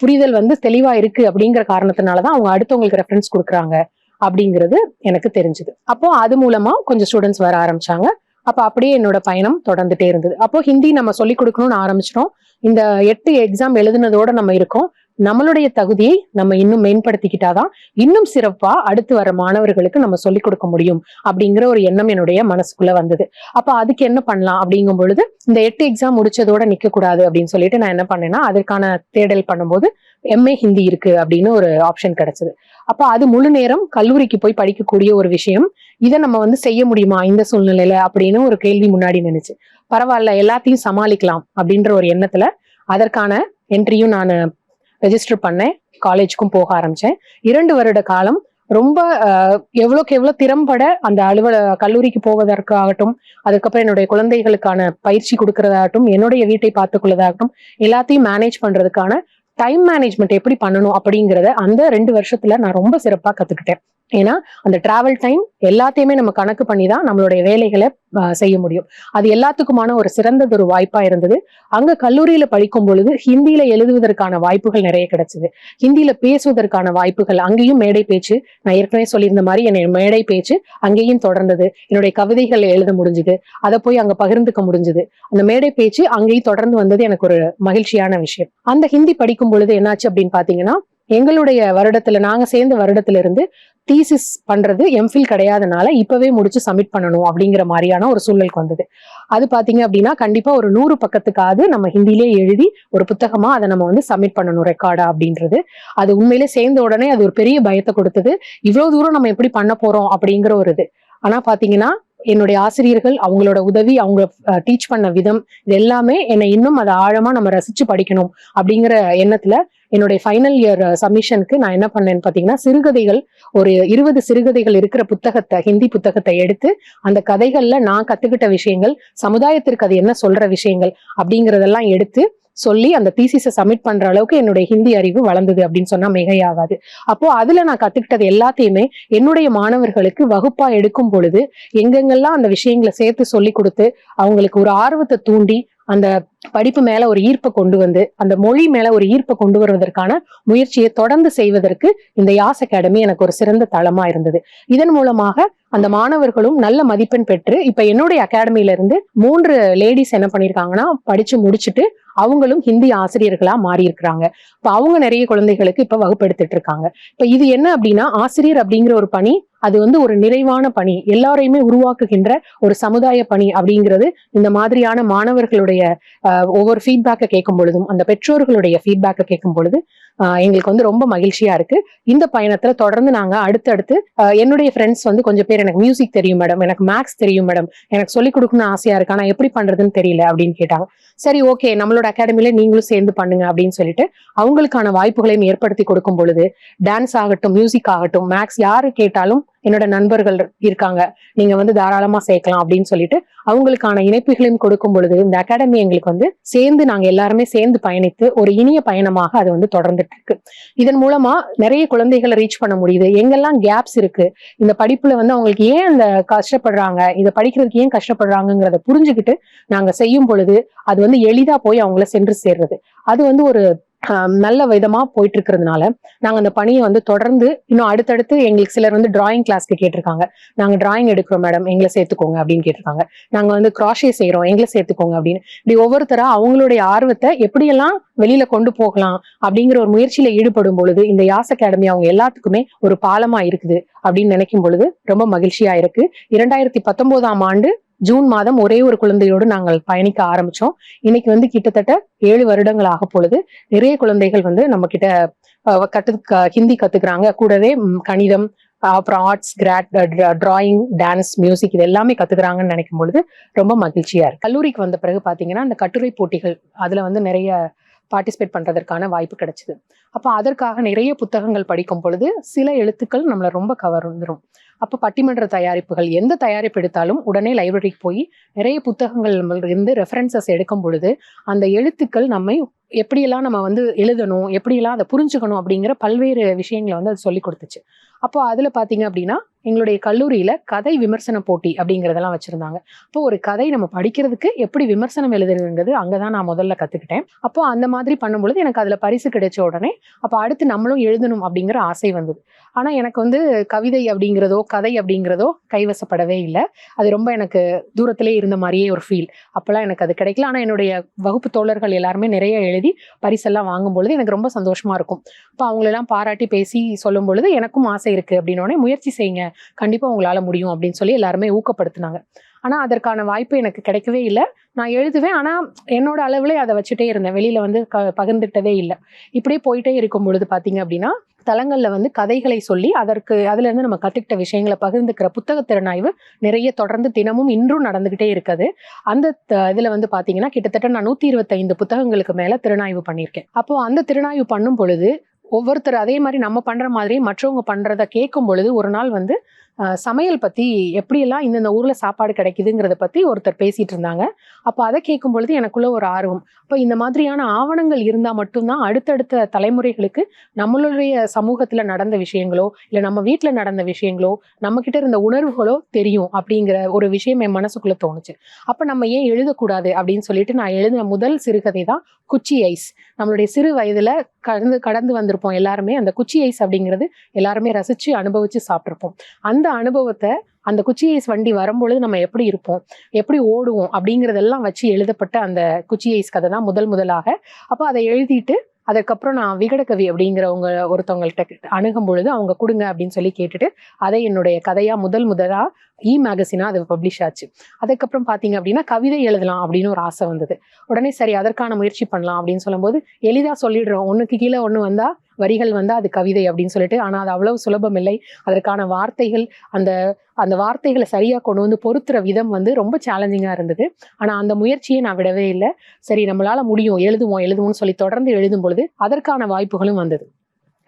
புரிதல் வந்து தெளிவா இருக்கு அப்படிங்கிற காரணத்தினாலதான் அவங்க அடுத்தவங்களுக்கு ரெஃபரன்ஸ் கொடுக்குறாங்க அப்படிங்கிறது எனக்கு தெரிஞ்சது. அப்போ அது மூலமா கொஞ்சம் ஸ்டூடெண்ட்ஸ் வர ஆரம்பிச்சாங்க. அப்ப அப்படியே என்னோட பயணம் தொடர்ந்துட்டே இருந்தது. அப்போ ஹிந்தி நம்ம சொல்லிக் கொடுக்கணும்னு ஆரம்பிச்சிட்டோம். இந்த 8 எக்ஸாம் எழுதுனதோட நம்ம இருக்கோம். நம்மளுடைய தகுதியை நம்ம இன்னும் மேம்படுத்திக்கிட்டாதான் இன்னும் சிறப்பா அடுத்து வர மாணவர்களுக்கு நம்ம சொல்லிக் கொடுக்க முடியும் அப்படிங்கிற ஒரு எண்ணம் என்னுடைய மனசுக்குள்ள வந்தது. அப்ப அதுக்கு என்ன பண்ணலாம் அப்படிங்கும் பொழுது இந்த 8 எக்ஸாம் முடிச்சதோட நிக்க கூடாது அப்படின்னு சொல்லிட்டு நான் என்ன பண்ணேன்னா அதற்கான தேடல் பண்ணும்போது MA ஹிந்தி இருக்கு அப்படின்னு ஒரு ஆப்ஷன் கிடைச்சது. அப்ப அது முழு நேரம் கல்லூரிக்கு போய் படிக்கக்கூடிய ஒரு விஷயம். இதை நம்ம வந்து செய்ய முடியுமா இந்த சூழ்நிலையில அப்படின்னு ஒரு கேள்வி முன்னாடி நினைச்சு, பரவாயில்ல எல்லாத்தையும் சமாளிக்கலாம் அப்படின்ற ஒரு எண்ணத்துல அதற்கான என்ட்ரியும் நான் ரெஜிஸ்டர் பண்ணேன். காலேஜுக்கும் போக ஆரம்பிச்சேன். 2 வருட காலம் ரொம்ப எவ்வளோக்கு எவ்வளவு திறம்பட அந்த கல்லூரிக்கு போவதற்காகட்டும், அதுக்கப்புறம் என்னுடைய குழந்தைகளுக்கான பயிற்சி கொடுக்கறதாகட்டும், என்னுடைய வீட்டை பார்த்துக் கொள்ளதாகட்டும், எல்லாத்தையும் மேனேஜ் பண்றதுக்கான டைம் மேனேஜ்மெண்ட் எப்படி பண்ணணும் அப்படிங்கிறத அந்த 2 வருஷத்துல நான் ரொம்ப சிறப்பா கத்துக்கிட்டேன். ஏன்னா அந்த டிராவல் டைம் எல்லாத்தையுமே நம்ம கணக்கு பண்ணிதான் நம்மளுடைய வேலைகளை செய்ய முடியும். அது எல்லாத்துக்குமான ஒரு சிறந்ததொரு வாய்ப்பா இருந்தது. அங்க கல்லூரியில படிக்கும் பொழுது ஹிந்தியில எழுதுவதற்கான வாய்ப்புகள் நிறைய கிடைச்சது. ஹிந்தியில பேசுவதற்கான வாய்ப்புகள், அங்கேயும் மேடை பேச்சு, நான் ஏற்கனவே சொல்லியிருந்த மாதிரி என்னுடைய மேடை பேச்சு அங்கேயும் தொடர்ந்தது. என்னுடைய கவிதைகள் எழுத முடிஞ்சுது, அதை போய் அங்க பகிர்ந்துக்க முடிஞ்சுது. அந்த மேடை பேச்சு அங்கேயும் தொடர்ந்து வந்தது எனக்கு ஒரு மகிழ்ச்சியான விஷயம். அந்த ஹிந்தி படிக்கும் பொழுது என்னாச்சு அப்படின்னு பாத்தீங்கன்னா, எங்களுடைய வருடத்துல நாங்க சேர்ந்த வருடத்துல இருந்து தீசிஸ் பண்றது எம்ஃபில் கிடையாதனால இப்பவே முடிச்சு சப்மிட் பண்ணணும் அப்படிங்கிற மாதிரியான ஒரு சூழலுக்கு வந்தது. அது பாத்தீங்க அப்படின்னா கண்டிப்பா ஒரு 100 பக்கத்துக்காவது நம்ம ஹிந்திலே எழுதி ஒரு புத்தகமா அதை நம்ம வந்து சப்மிட் பண்ணணும் ரெக்கார்டா அப்படின்றது. அது உண்மையிலே சேர்ந்த உடனே அது ஒரு பெரிய பயத்தை கொடுத்தது. இவ்வளவு தூரம் நம்ம எப்படி பண்ண போறோம் அப்படிங்கிற ஒரு இது. ஆனா பாத்தீங்கன்னா என்னுடைய ஆசிரியர்கள், அவங்களோட உதவி, அவங்க டீச் பண்ண விதம், இது எல்லாமே என்னை இன்னும் அதை ஆழமா நம்ம ரசிச்சு படிக்கணும் அப்படிங்கிற எண்ணத்துல என்னுடைய ஃபைனல் இயர் சப்மிஷனுக்கு நான் என்ன பண்ணேன்னு பாத்தீங்கன்னா, சிறுகதைகள் ஒரு 20 சிறுகதைகள் இருக்கிற புத்தகத்தை, ஹிந்தி புத்தகத்தை எடுத்து அந்த கதைகள்ல நான் கத்துக்கிட்ட விஷயங்கள், சமுதாயத்திற்கு அது என்ன சொல்ற விஷயங்கள் அப்படிங்கறதெல்லாம் எடுத்து சொல்லி அந்த தீசிஸை சப்மிட் பண்ற அளவுக்கு என்னுடைய ஹிந்தி அறிவு வளர்ந்தது அப்படின்னு சொன்னா மிகையாகாது. அப்போ அதுல நான் கத்துக்கிட்டது எல்லாத்தையுமே என்னுடைய மாணவர்களுக்கு வகுப்பா எடுக்கும் பொழுது எங்கெங்கெல்லாம் அந்த விஷயங்களை சேர்த்து சொல்லி கொடுத்து அவங்களுக்கு ஒரு ஆர்வத்தை தூண்டி அந்த படிப்பு மேல ஒரு ஈர்ப்பை கொண்டு வந்து அந்த மொழி மேல ஒரு ஈர்ப்பை கொண்டு வருவதற்கான முயற்சியை தொடர்ந்து செய்வதற்கு இந்த யாஸ் அகாடமி எனக்கு ஒரு சிறந்த தளமா இருந்தது. இதன் மூலமாக அந்த மாணவர்களும் நல்ல மதிப்பெண் பெற்று இப்ப என்னுடைய அகாடமியில இருந்து 3 லேடிஸ் என்ன பண்ணிருக்காங்கன்னா படிச்சு முடிச்சுட்டு அவங்களும் ஹிந்தி ஆசிரியர்களா மாறி இருக்கிறாங்க. இப்ப அவங்க நிறைய குழந்தைகளுக்கு இப்ப வகுப்பு எடுத்துட்டு இருக்காங்க. இப்ப இது என்ன அப்படின்னா, ஆசிரியர் அப்படிங்கிற ஒரு பணி அது வந்து ஒரு நிறைவான பணி, எல்லாரையுமே உருவாக்குகின்ற ஒரு சமுதாய பணி அப்படிங்கிறது இந்த மாதிரியான மாணவர்களுடைய ஒவ்வொரு ஃபீட்பேக்கை கேட்கும் பொழுதும் அந்த பெற்றோர்களுடைய ஃபீட்பேக்கை கேட்கும் பொழுது எங்களுக்கு வந்து ரொம்ப மகிழ்ச்சியா இருக்கு. இந்த பயணத்துல தொடர்ந்து நாங்க அடுத்தடுத்து என்னுடைய ஃப்ரெண்ட்ஸ் வந்து கொஞ்சம் பேர் எனக்கு மியூசிக் தெரியும் மேடம், எனக்கு மேக்ஸ் தெரியும் மேடம், எனக்கு சொல்லிக் கொடுக்கணும்னு ஆசையா இருக்கு, ஆனா எப்படி பண்றதுன்னு தெரியல அப்படின்னு கேட்டாங்க. சரி ஓகே, நம்மளோட அகாடமில நீங்களும் சேர்ந்து பண்ணுங்க அப்படின்னு சொல்லிட்டு அவங்களுக்கான வாய்ப்புகளையும் ஏற்படுத்தி கொடுக்கும் பொழுது டான்ஸ் ஆகட்டும், மியூசிக் ஆகட்டும், மேக்ஸ் யாரு கேட்டாலும் என்னோட நண்பர்கள் இருக்காங்க, நீங்க வந்து தாராளமா சேர்க்கலாம் அப்படின்னு சொல்லிட்டு அவங்களுக்கான இணைப்புகளையும் கொடுக்கும் பொழுது இந்த அகாடமி எங்களுக்கு வந்து சேர்ந்து நாங்க எல்லாருமே சேர்ந்து பயணித்து ஒரு இனிய பயணமாக அது வந்து தொடர்ந்துட்டு இருக்கு. இதன் மூலமா நிறைய குழந்தைகளை ரீச் பண்ண முடியுது. எங்கெல்லாம் கேப்ஸ் இருக்கு, இந்த படிப்புல வந்து அவங்களுக்கு ஏன் அந்த கஷ்டப்படுறாங்க, இதை படிக்கிறதுக்கு ஏன் கஷ்டப்படுறாங்கிறத புரிஞ்சுக்கிட்டு நாங்க செய்யும் பொழுது அது வந்து எளிதா போய் அவங்கள சென்று சேர்றது. அது வந்து ஒரு நல்ல விதமா போயிட்டு இருக்கிறதுனால நாங்க அந்த பணியை வந்து தொடர்ந்து இன்னும் அடுத்தடுத்து எங்களுக்கு சிலர் வந்து டிராயிங் கிளாஸ்க்கு கேட்டிருக்காங்க, நாங்க டிராயிங் எடுக்கிறோம் மேடம் எங்களை சேர்த்துக்கோங்க அப்படின்னு கேட்டிருக்காங்க, நாங்க வந்து கிராஷே செய்யறோம் எங்களை சேர்த்துக்கோங்க அப்படின்னு. இப்படி ஒவ்வொருத்தரா அவங்களுடைய ஆர்வத்தை எப்படியெல்லாம் வெளியில கொண்டு போகலாம் அப்படிங்கிற ஒரு முயற்சியில ஈடுபடும் பொழுது இந்த யாஸ் அகாடமி அவங்க எல்லாத்துக்குமே ஒரு பாலமா இருக்குது அப்படின்னு நினைக்கும் பொழுது ரொம்ப மகிழ்ச்சியா இருக்கு. 2019ஆம் ஆண்டு ஜூன் மாதம் ஒரே ஒரு குழந்தையோடு நாங்கள் பயணிக்க ஆரம்பிச்சோம். இன்னைக்கு வந்து கிட்டத்தட்ட 7 வருடங்கள் ஆக பொழுது நிறைய குழந்தைகள் வந்து நம்ம கிட்ட ஹிந்தி கத்துக்கிறாங்க. கூடவே கணிதம், அப்புறம் ஆர்ட்ஸ், டிராயிங், டான்ஸ், மியூசிக் இது எல்லாமே கத்துக்கிறாங்கன்னு நினைக்கும் பொழுது ரொம்ப மகிழ்ச்சியா இருக்கு. கல்லூரிக்கு வந்த பிறகு பாத்தீங்கன்னா இந்த கட்டுரை போட்டிகள் அதுல வந்து நிறைய பார்ட்டிசிபேட் பண்றதற்கான வாய்ப்பு கிடைச்சது. அப்ப அதற்காக நிறைய புத்தகங்கள் படிக்கும் பொழுது சில எழுத்துக்கள் நம்மளை ரொம்ப கவர்ந்துரும். அப்ப பட்டிமன்ற தயாரிப்புகள் எந்த தயாரிப்பு எடுத்தாலும் உடனே லைப்ரரிக்கு போய் நிறைய புத்தகங்கள் இருந்து ரெஃபரன்சஸ் எடுக்கும் பொழுது அந்த எழுத்துக்கள் நம்மை எப்படியெல்லாம் நம்ம வந்து எழுதணும், எப்படியெல்லாம் அதை புரிஞ்சுக்கணும் அப்படிங்கிற பல்வேறு விஷயங்களை வந்து அது சொல்லி கொடுத்துச்சு. அப்போ அதுல பாத்தீங்க அப்படின்னா எங்களுடைய கல்லூரியில கதை விமர்சன போட்டி அப்படிங்கறதெல்லாம் வச்சிருந்தாங்க. அப்போ ஒரு கதை நம்ம படிக்கிறதுக்கு எப்படி விமர்சனம் எழுதுறதுங்கிறது அங்கதான் நான் முதல்ல கத்துக்கிட்டேன். அப்போ அந்த மாதிரி பண்ணும்பொழுது எனக்கு அதுல பரிசு கிடைச்ச உடனே அப்ப அடுத்து நம்மளும் எழுதணும் அப்படிங்கிற ஆசை வந்தது. ஆனா எனக்கு வந்து கவிதை அப்படிங்கிறதோ கதை அப்படிங்கிறதோ கைவசப்படவே இல்லை. அது ரொம்ப எனக்கு தூரத்திலே இருந்த மாதிரியே ஒரு ஃபீல். அப்பெல்லாம் எனக்கு அது கிடைக்கல. ஆனா என்னுடைய வகுப்பு தோழர்கள் எல்லாருமே நிறைய எழுதி பரிசெல்லாம் வாங்கும் பொழுது எனக்கு ரொம்ப சந்தோஷமா இருக்கும். அப்ப அவங்களெல்லாம் பாராட்டி பேசி சொல்லும் பொழுது எனக்கும் ஆசை இருக்கு அப்படின்னோடனே முயற்சி செய்யுங்க, கண்டிப்பா உங்களால முடியும் அப்படின்னு சொல்லி எல்லாருமே ஊக்கப்படுத்தினாங்க. ஆனா அதற்கான வாய்ப்பு எனக்கு கிடைக்கவே இல்லை. நான் எழுதுவேன், ஆனா என்னோட அளவுல அதை வச்சுட்டே இருந்தேன், வெளியில வந்து பகிர்ந்துட்டதே இல்லை. இப்படியே போயிட்டே இருக்கும் பொழுது பாத்தீங்க அப்படின்னா தளங்கள்ல வந்து கதைகளை சொல்லி அதுல இருந்து நம்ம கத்துக்கிட்ட விஷயங்களை பகிர்ந்துக்கிற புத்தக திறனாய்வு நிறைய தொடர்ந்து தினமும் இன்றும் நடந்துகிட்டே இருக்குது. அந்த இதுல வந்து பாத்தீங்கன்னா கிட்டத்தட்ட நான் 125 புத்தகங்களுக்கு மேல திறனாய்வு பண்ணியிருக்கேன். அப்போ அந்த திறனாய்வு பண்ணும் பொழுது ஒவ்வொருத்தர் அதே மாதிரி நம்ம பண்ற மாதிரி மற்றவங்க பண்றத கேட்கும் பொழுது ஒரு நாள் வந்து சமையல் பத்தி எப்படியெல்லாம் இந்தந்த ஊர்ல சாப்பாடு கிடைக்குதுங்கிறத பத்தி ஒருத்தர் பேசிட்டு இருந்தாங்க. அப்ப அதை கேட்கும் பொழுது எனக்குள்ள ஒரு ஆர்வம், அப்ப இந்த மாதிரியான ஆவணங்கள் இருந்தா மட்டும்தான் அடுத்தடுத்த தலைமுறைகளுக்கு நம்மளுடைய சமூகத்துல நடந்த விஷயங்களோ இல்ல நம்ம வீட்டுல நடந்த விஷயங்களோ நம்ம கிட்ட இருந்த உணர்வுகளோ தெரியும் அப்படிங்கிற ஒரு விஷயம் என் மனசுக்குள்ள தோணுச்சு. அப்ப நம்ம ஏன் எழுதக்கூடாது அப்படின்னு சொல்லிட்டு நான் எழுதின முதல் சிறுகதை தான் குச்சி ஐஸ். நம்மளுடைய சிறு வயதுல கடந்து வந்திருப்போம் எல்லாருமே. அந்த குச்சி ஐஸ் அப்படிங்கிறது எல்லாருமே ரசிச்சு அனுபவிச்சு சாப்பிட்டிருப்போம். அந்த அனுபவத்தை அந்த குச்சி ஐஸ் வண்டி வரும்பொழுது நம்ம எப்படி இருப்போம், எப்படி ஓடுவோம் அப்படிங்கறதெல்லாம் வச்சு எழுதப்பட்ட அந்த குச்சி ஐஸ் கதை தான் முதலாக. அப்போ அதை எழுதிட்டு அதுக்கப்புறம் நான் விகடகவி அப்படிங்கிறவங்க ஒருத்தவங்கள்ட்ட அணுகும் பொழுது அவங்க கொடுங்க அப்படின்னு சொல்லி கேட்டுட்டு அதை என்னுடைய கதையா முதலா மேகசினா அது பப்ளிஷ் ஆச்சு. அதுக்கப்புறம் பாத்தீங்க அப்படின்னா கவிதை எழுதலாம் அப்படின்னு ஒரு ஆசை வந்தது. உடனே சரி அதற்கான முயற்சி பண்ணலாம் அப்படின்னு சொல்லும்போது எளிதா சொல்லிடுறோம், ஒண்ணுக்கு கீழே ஒண்ணு வந்தா வரிகள் வந்தா அது கவிதை அப்படின்னு சொல்லிட்டு. ஆனா அது அவ்வளவு சுலபம் இல்லை. அதற்கான வார்த்தைகள், அந்த அந்த வார்த்தைகளை சரியா கொண்டு வந்து பொருத்துற விதம் வந்து ரொம்ப சேலஞ்சிங்கா இருந்தது. ஆனா அந்த முயற்சியை நான் விடவே இல்லை. சரி நம்மளால முடியும், எழுதுவோம்னு சொல்லி தொடர்ந்து எழுதும் பொழுது அதற்கான வாய்ப்புகளும் வந்தது.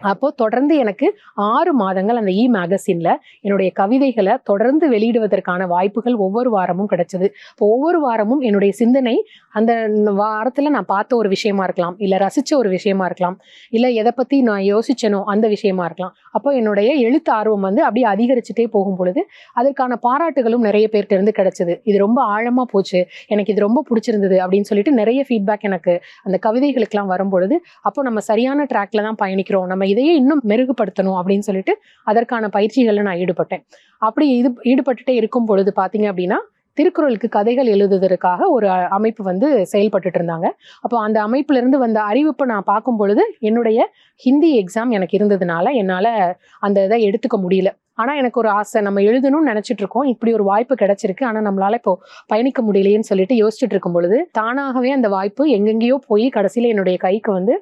அப்போ தொடர்ந்து எனக்கு 6 மாதங்கள் அந்த மேகசின்ல என்னுடைய கவிதைகளை தொடர்ந்து வெளியிடுவதற்கான வாய்ப்புகள் ஒவ்வொரு வாரமும் கிடைச்சது. இப்போ ஒவ்வொரு வாரமும் என்னுடைய சிந்தனை அந்த வாரத்துல நான் பார்த்த ஒரு விஷயமா இருக்கலாம், இல்ல ரசிச்ச ஒரு விஷயமா இருக்கலாம், இல்ல எதை பத்தி நான் யோசிச்சனோ அந்த விஷயமா இருக்கலாம். அப்போ என்னுடைய எழுத்து ஆர்வம் வந்து அப்படியே அதிகரிச்சுட்டே போகும் பொழுது அதற்கான பாராட்டுகளும் நிறைய பேர்கிட்ட இருந்து கிடைச்சது. இது ரொம்ப ஆழமா போச்சு, எனக்கு இது ரொம்ப பிடிச்சிருந்தது அப்படின்னு சொல்லிட்டு நிறைய ஃபீட்பேக் எனக்கு அந்த கவிதைகளுக்கெல்லாம் வரும் பொழுது, அப்போ நம்ம சரியான ட்ராக்ல தான் பயணிக்கிறோம், நம்ம இதையே இன்னும் மெருகுபடுத்தணும் அப்படின்னு சொல்லிட்டு அதற்கான பயிற்சிகள்ல நான் ஈடுபட்டேன். அப்படி ஈடுபட்டுட்டே இருக்கும் பொழுது பாத்தீங்க அப்படின்னா திருக்குறளுக்கு கதைகள் எழுதுவதற்காக ஒரு அமைப்பு வந்து செயல்பட்டு இருந்தாங்க. அப்போ அந்த அமைப்புல இருந்து வந்த அறிவிப்பை நான் பார்க்கும் பொழுது என்னுடைய ஹிந்தி எக்ஸாம் எனக்கு இருந்ததுனால என்னால அந்த இதை எடுத்துக்க முடியல. ஆனா எனக்கு ஒரு ஆசை, நம்ம எழுதணும்னு நினைச்சிட்டு இருக்கோம், இப்படி ஒரு வாய்ப்பு கிடைச்சிருக்கு, ஆனா நம்மளால இப்போ பயணிக்க முடியலையேன்னு சொல்லிட்டு யோசிச்சுட்டு இருக்கும் பொழுது தானாகவே அந்த வாய்ப்பு எங்கெங்கேயோ போய் கடைசியில என்னுடைய கைக்கு வந்து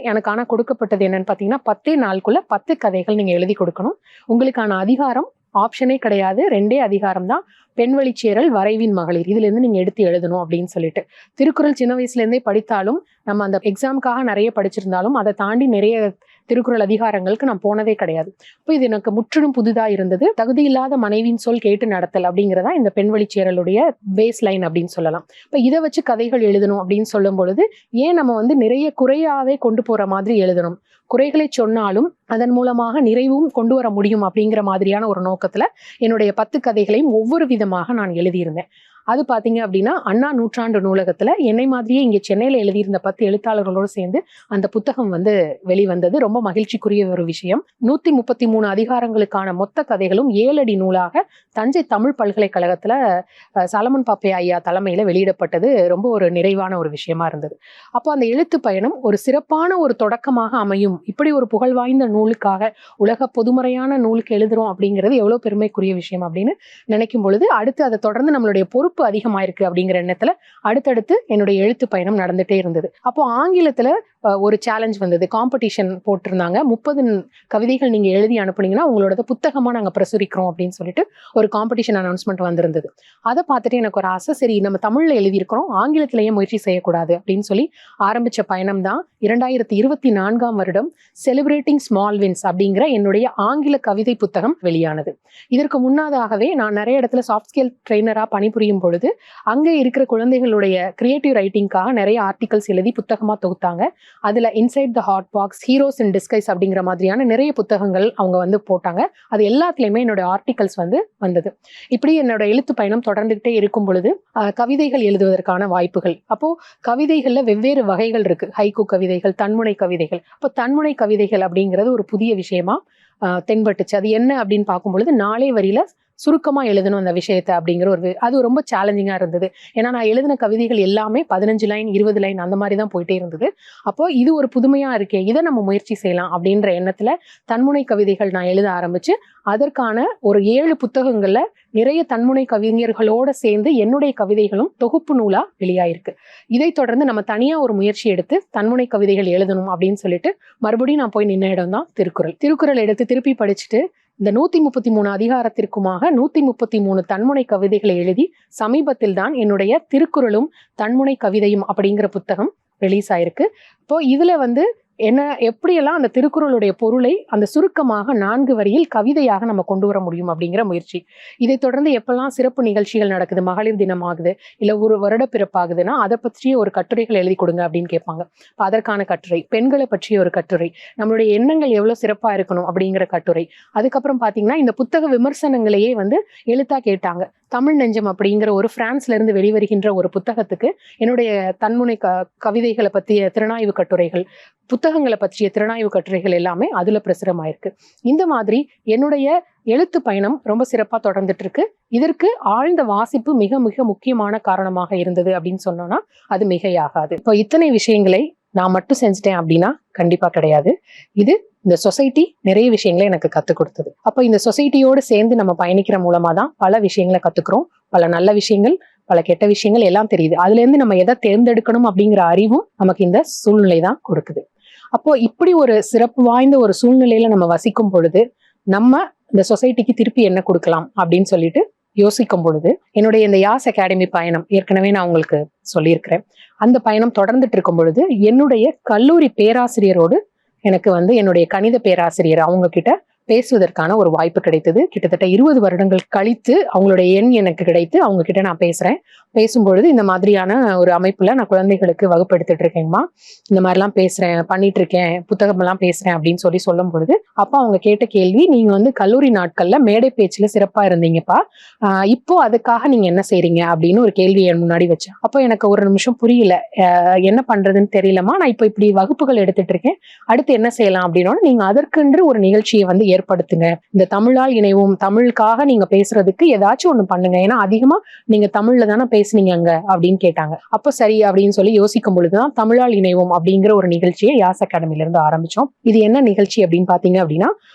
எனக்கு ஆனா கொடுக்கப்பட்டது என்னன்னு பாத்தீங்கன்னா 10 நாளுக்குள்ள 10 கதைகள் நீங்க எழுதி கொடுக்கணும். உங்களுக்கான அதிகாரம் ஆப்ஷனே கிடையாது, 2 அதிகாரம் தான். பெண்வழிச்சேரல், வரைவின் மகளிர், இதுல இருந்து நீங்க எடுத்து எழுதணும் அப்படின்னு சொல்லிட்டு. திருக்குறள் சின்ன வயசுல இருந்தே படித்தாலும் நம்ம அந்த எக்ஸாமுக்காக நிறைய படிச்சிருந்தாலும் அதை தாண்டி நிறைய திருக்குறள் அதிகாரங்களுக்கு நான் போனதே கிடையாது. இப்போ இது எனக்கு முற்றிலும் புதிதா இருந்தது. தகுதி இல்லாத மனைவியின் சொல் கேட்டு நடத்தல் அப்படிங்கிறதா இந்த பெண்வழிச்சேரலுடைய பேஸ் லைன் அப்படின்னு சொல்லலாம். இப்போ இதை வச்சு கதைகள் எழுதணும் அப்படின்னு சொல்லும் பொழுது ஏன் நம்ம வந்து நிறைய குறையாவே கொண்டு போற மாதிரி எழுதணும், குறைகளை சொன்னாலும் அதன் மூலமாக நிறைவும் கொண்டு வர முடியும் அப்படிங்கிற மாதிரியான ஒரு நோக்கத்துல என்னுடைய 10 கதைகளையும் ஒவ்வொரு விதமாக நான் எழுதியிருந்தேன். அது பாத்தீங்க அப்படின்னா அண்ணா நூற்றாண்டு நூலகத்துல என்னை மாதிரியே இங்க சென்னையில எழுதியிருந்த 10 எழுத்தாளர்களோடு சேர்ந்து அந்த புத்தகம் வந்து வெளிவந்தது. ரொம்ப மகிழ்ச்சிக்குரிய ஒரு விஷயம். 133 அதிகாரங்களுக்கான மொத்த கதைகளும் 7 அடி நூலாக தஞ்சை தமிழ் பல்கலைக்கழகத்துல சாலமன் பாப்பே ஐயா தலைமையில வெளியிடப்பட்டது. ரொம்ப ஒரு நிறைவான ஒரு விஷயமா இருந்தது. அப்போ அந்த எழுத்து பயணம் ஒரு சிறப்பான ஒரு தொடக்கமாக அமையும். இப்படி ஒரு புகழ் வாய்ந்த நூலுக்காக, உலக பொதுமறையான நூலுக்கு எழுதுறோம் அப்படிங்கிறது எவ்வளவு பெருமைக்குரிய விஷயம் அப்படின்னு நினைக்கும் பொழுது அடுத்து அதை தொடர்ந்து நம்மளுடைய பொறுப்பு அதிகமாயிருக்கு அப்படிங்கிற எண்ணத்துல அடுத்தடுத்து என்னுடைய எழுத்து பயணம் நடந்துட்டே இருந்தது. அப்போ ஆங்கிலத்துல ஒரு சேலஞ்ச் வந்தது, காம்படிஷன் போட்டிருந்தாங்க. 30 கவிதைகள் நீங்க எழுதி அனுப்புனீங்கன்னா உங்களோட புத்தகமா நாங்க பிரசுரிக்கிறோம் அப்படின்னு சொல்லிட்டு ஒரு காம்படிஷன் அனௌன்ஸ்மெண்ட் வந்திருந்தது. அதை பார்த்துட்டு எனக்கு ஒரு ஆசை, சரி நம்ம தமிழ்ல எழுதியிருக்கிறோம், ஆங்கிலத்திலேயே முயற்சி செய்யக்கூடாது அப்படின்னு சொல்லி ஆரம்பிச்ச பயணம் தான் 2024ஆம் வருடம் செலிப்ரேட்டிங் ஸ்மால் வின்ஸ் அப்படிங்கிற என்னுடைய ஆங்கில கவிதை புத்தகம் வெளியானது. இதற்கு முன்னதாகவே நான் நிறைய இடத்துல சாஃப்ட் ஸ்கில் ட்ரெயினரா பணிபுரியும் பொழுது அங்கே இருக்கிற குழந்தைகளுடைய கிரியேட்டிவ் ரைட்டிங்காக நிறைய ஆர்டிகல்ஸ் எழுதி புத்தகமா தொகுத்தாங்க. அதுல inside the hot box, heroes in disguise அப்படிங்கிற மாதிரியான நிறைய புத்தகங்கள் அவங்க வந்து போட்டாங்க. அது எல்லாத்துலயுமே என்னோட ஆர்டிகல்ஸ் வந்தது. இப்படி என்னோட எழுத்து பயணம் தொடர்ந்துகிட்டே இருக்கும் பொழுது கவிதைகள் எழுதுவதற்கான வாய்ப்புகள். அப்போ கவிதைகள்ல வெவ்வேறு வகைகள் இருக்கு, ஹைக்கூ கவிதைகள், தன்முனை கவிதைகள். அப்போ தன்முனை கவிதைகள் அப்படிங்கிறது ஒரு புதிய விஷயமா தென்பட்டுச்சு. அது என்ன அப்படின்னு பார்க்கும் பொழுது 4 வரியில சுருக்கமா எழுதணும் அந்த விஷயத்தை அப்படிங்கிற அது ரொம்ப சேலஞ்சிங்கா இருந்தது. ஏன்னா நான் எழுதின கவிதைகள் எல்லாமே 15 லைன் 20 லைன் அந்த மாதிரி தான் போயிட்டே இருந்தது. அப்போ இது ஒரு புதுமையா இருக்கே, இதை நம்ம முயற்சி செய்யலாம் அப்படின்ற எண்ணத்துல தன்முனை கவிதைகள் நான் எழுத ஆரம்பிச்சு அதற்கான ஒரு 7 புத்தகங்கள்ல நிறைய தன்முனை கவிஞர்களோட சேர்ந்து என்னுடைய கவிதைகளும் தொகுப்பு நூலா வெளியாயிருக்கு. இதை தொடர்ந்து நம்ம தனியா ஒரு முயற்சி எடுத்து தன்முனை கவிதைகள் எழுதணும் அப்படின்னு சொல்லிட்டு மறுபடியும் நான் போய் நின்ன இடம் தான் திருக்குறள் எடுத்து திருப்பி படிச்சுட்டு இந்த 133 அதிகாரத்திற்குமாக 133 தன்முனை கவிதைகளை எழுதி சமீபத்தில் தான் என்னுடைய திருக்குறளும் தன்முனை கவிதையும் அப்படிங்கிற புத்தகம் ரிலீஸ் ஆயிருக்கு. இப்போ இதுல வந்து என்ன எப்படியெல்லாம் அந்த திருக்குறளுடைய பொருளை அந்த சுருக்கமாக 4 வரியில் கவிதையாக நம்ம கொண்டு வர முடியும் அப்படிங்கிற முயற்சி. இதை தொடர்ந்து எப்பெல்லாம் சிறப்பு நிகழ்ச்சிகள் நடக்குது, மகளிர் தினம் ஆகுது, இல்ல ஒரு வருட பிறப்பாகுதுன்னா அதை பற்றிய ஒரு கட்டுரைகள் எழுதி கொடுங்க அப்படின்னு கேட்பாங்க. அதற்கான கட்டுரை, பெண்களை பற்றிய ஒரு கட்டுரை, நம்மளுடைய எண்ணங்கள் எவ்வளவு சிறப்பா இருக்கணும் அப்படிங்கிற கட்டுரை. அதுக்கப்புறம் பாத்தீங்கன்னா இந்த புத்தக விமர்சனங்களையே வந்து எழுத்தா கேட்டாங்க. தமிழ் நெஞ்சம் அப்படிங்கிற ஒரு பிரான்ஸ்ல இருந்து வெளிவருகின்ற ஒரு புத்தகத்துக்கு என்னுடைய தன்முனை கவிதைகளை பற்றிய திறனாய்வு கட்டுரைகள், புத்தகங்களை பற்றிய திறனாய்வு கட்டுரைகள் எல்லாமே அதுல பிரசுரமாயிருக்கு. இந்த மாதிரி என்னுடைய எழுத்து பயணம் ரொம்ப சிறப்பா தொடர்ந்துட்டு இருக்கு. இதற்கு ஆழ்ந்த வாசிப்பு மிக மிக முக்கியமான காரணமாக இருந்தது அப்படின்னு சொன்னோம்னா அது மிகையாகாது. இப்போ இத்தனை விஷயங்களை நான் மட்டும் செஞ்சுட்டேன் அப்படின்னா கண்டிப்பா கிடையாது. இது இந்த சொசைட்டி நிறைய விஷயங்களை எனக்கு கத்துக் கொடுத்தது. அப்ப இந்த சொசைட்டியோடு சேர்ந்து நம்ம பயணிக்கிற மூலமா தான் பல விஷயங்களை கத்துக்கிறோம். பல நல்ல விஷயங்கள், பல கெட்ட விஷயங்கள் எல்லாம் தெரியுது. அதுல இருந்து நம்ம எதை தேர்ந்தெடுக்கணும் அப்படிங்கிற அறிவும் நமக்கு இந்த சூழ்நிலை தான் கொடுக்குது. அப்போ இப்படி ஒரு சிறப்பு வாய்ந்த ஒரு சூழ்நிலையில நம்ம வசிக்கும் பொழுது நம்ம இந்த சொசைட்டிக்கு திருப்பி என்ன கொடுக்கலாம் அப்படின்னு சொல்லிட்டு யோசிக்கும் பொழுது, என்னுடைய இந்த யாஸ் அகாடமி பயணம் ஏற்கனவே நான் உங்களுக்கு சொல்லியிருக்கிறேன். அந்த பயணம் தொடர்ந்துட்டு இருக்கும் பொழுது என்னுடைய கல்லூரி பேராசிரியரோடு எனக்கு என்னுடைய கணித பேராசிரியர் அவங்க கிட்ட பேசுவதற்கான ஒரு வாய்ப்பு கிடைத்தது. கிட்டத்தட்ட 20 வருடங்கள் கழித்து அவங்களுடைய எண் எனக்கு கிடைத்து அவங்க கிட்ட நான் பேசும்பொழுது இந்த மாதிரியான ஒரு அமைப்புல நான் குழந்தைகளுக்கு வகுப்பு எடுத்துட்டு இருக்கேங்கம்மா, இந்த மாதிரிலாம் பேசுறேன், பண்ணிட்டு இருக்கேன், புத்தகம் எல்லாம் பேசுறேன் அப்படின்னு சொல்லும் பொழுது அப்ப அவங்க கேட்ட கேள்வி, நீங்க கல்லூரி நாட்கள்ல மேடை பேச்சுல சிறப்பா இருந்தீங்கப்பா, இப்போ அதுக்காக நீங்க என்ன செய்றீங்க அப்படின்னு ஒரு கேள்வி என் முன்னாடி வச்சேன். அப்போ எனக்கு ஒரு நிமிஷம் புரியல, என்ன பண்றதுன்னு தெரியலமா, நான் இப்போ இப்படி வகுப்புகள் எடுத்துட்டு இருக்கேன், அடுத்து என்ன செய்யலாம் அப்படின்னா, நீங்க அதற்கென்று ஒரு நிகழ்ச்சியை ஏற்படுத்துங்க, இந்த தமிழால் இணைவும், தமிழுக்காக நீங்க பேசுறதுக்கு ஏதாச்சும் ஒண்ணு பண்ணுங்க, ஏன்னா அதிகமா நீங்க தமிழ்ல தானே பேசுனீங்க அங்க அப்படின்னு கேட்டாங்க. அப்ப சரி அப்படின்னு சொல்லி யோசிக்கும் பொழுதுதான் தமிழால் இணைவோம் அப்படிங்கிற ஒரு நிகழ்ச்சியை யாஸ் அகாடமில இருந்து ஆரம்பிச்சோம். இது என்ன நிகழ்ச்சி அப்படின்னு பாத்தீங்க அப்படின்னா,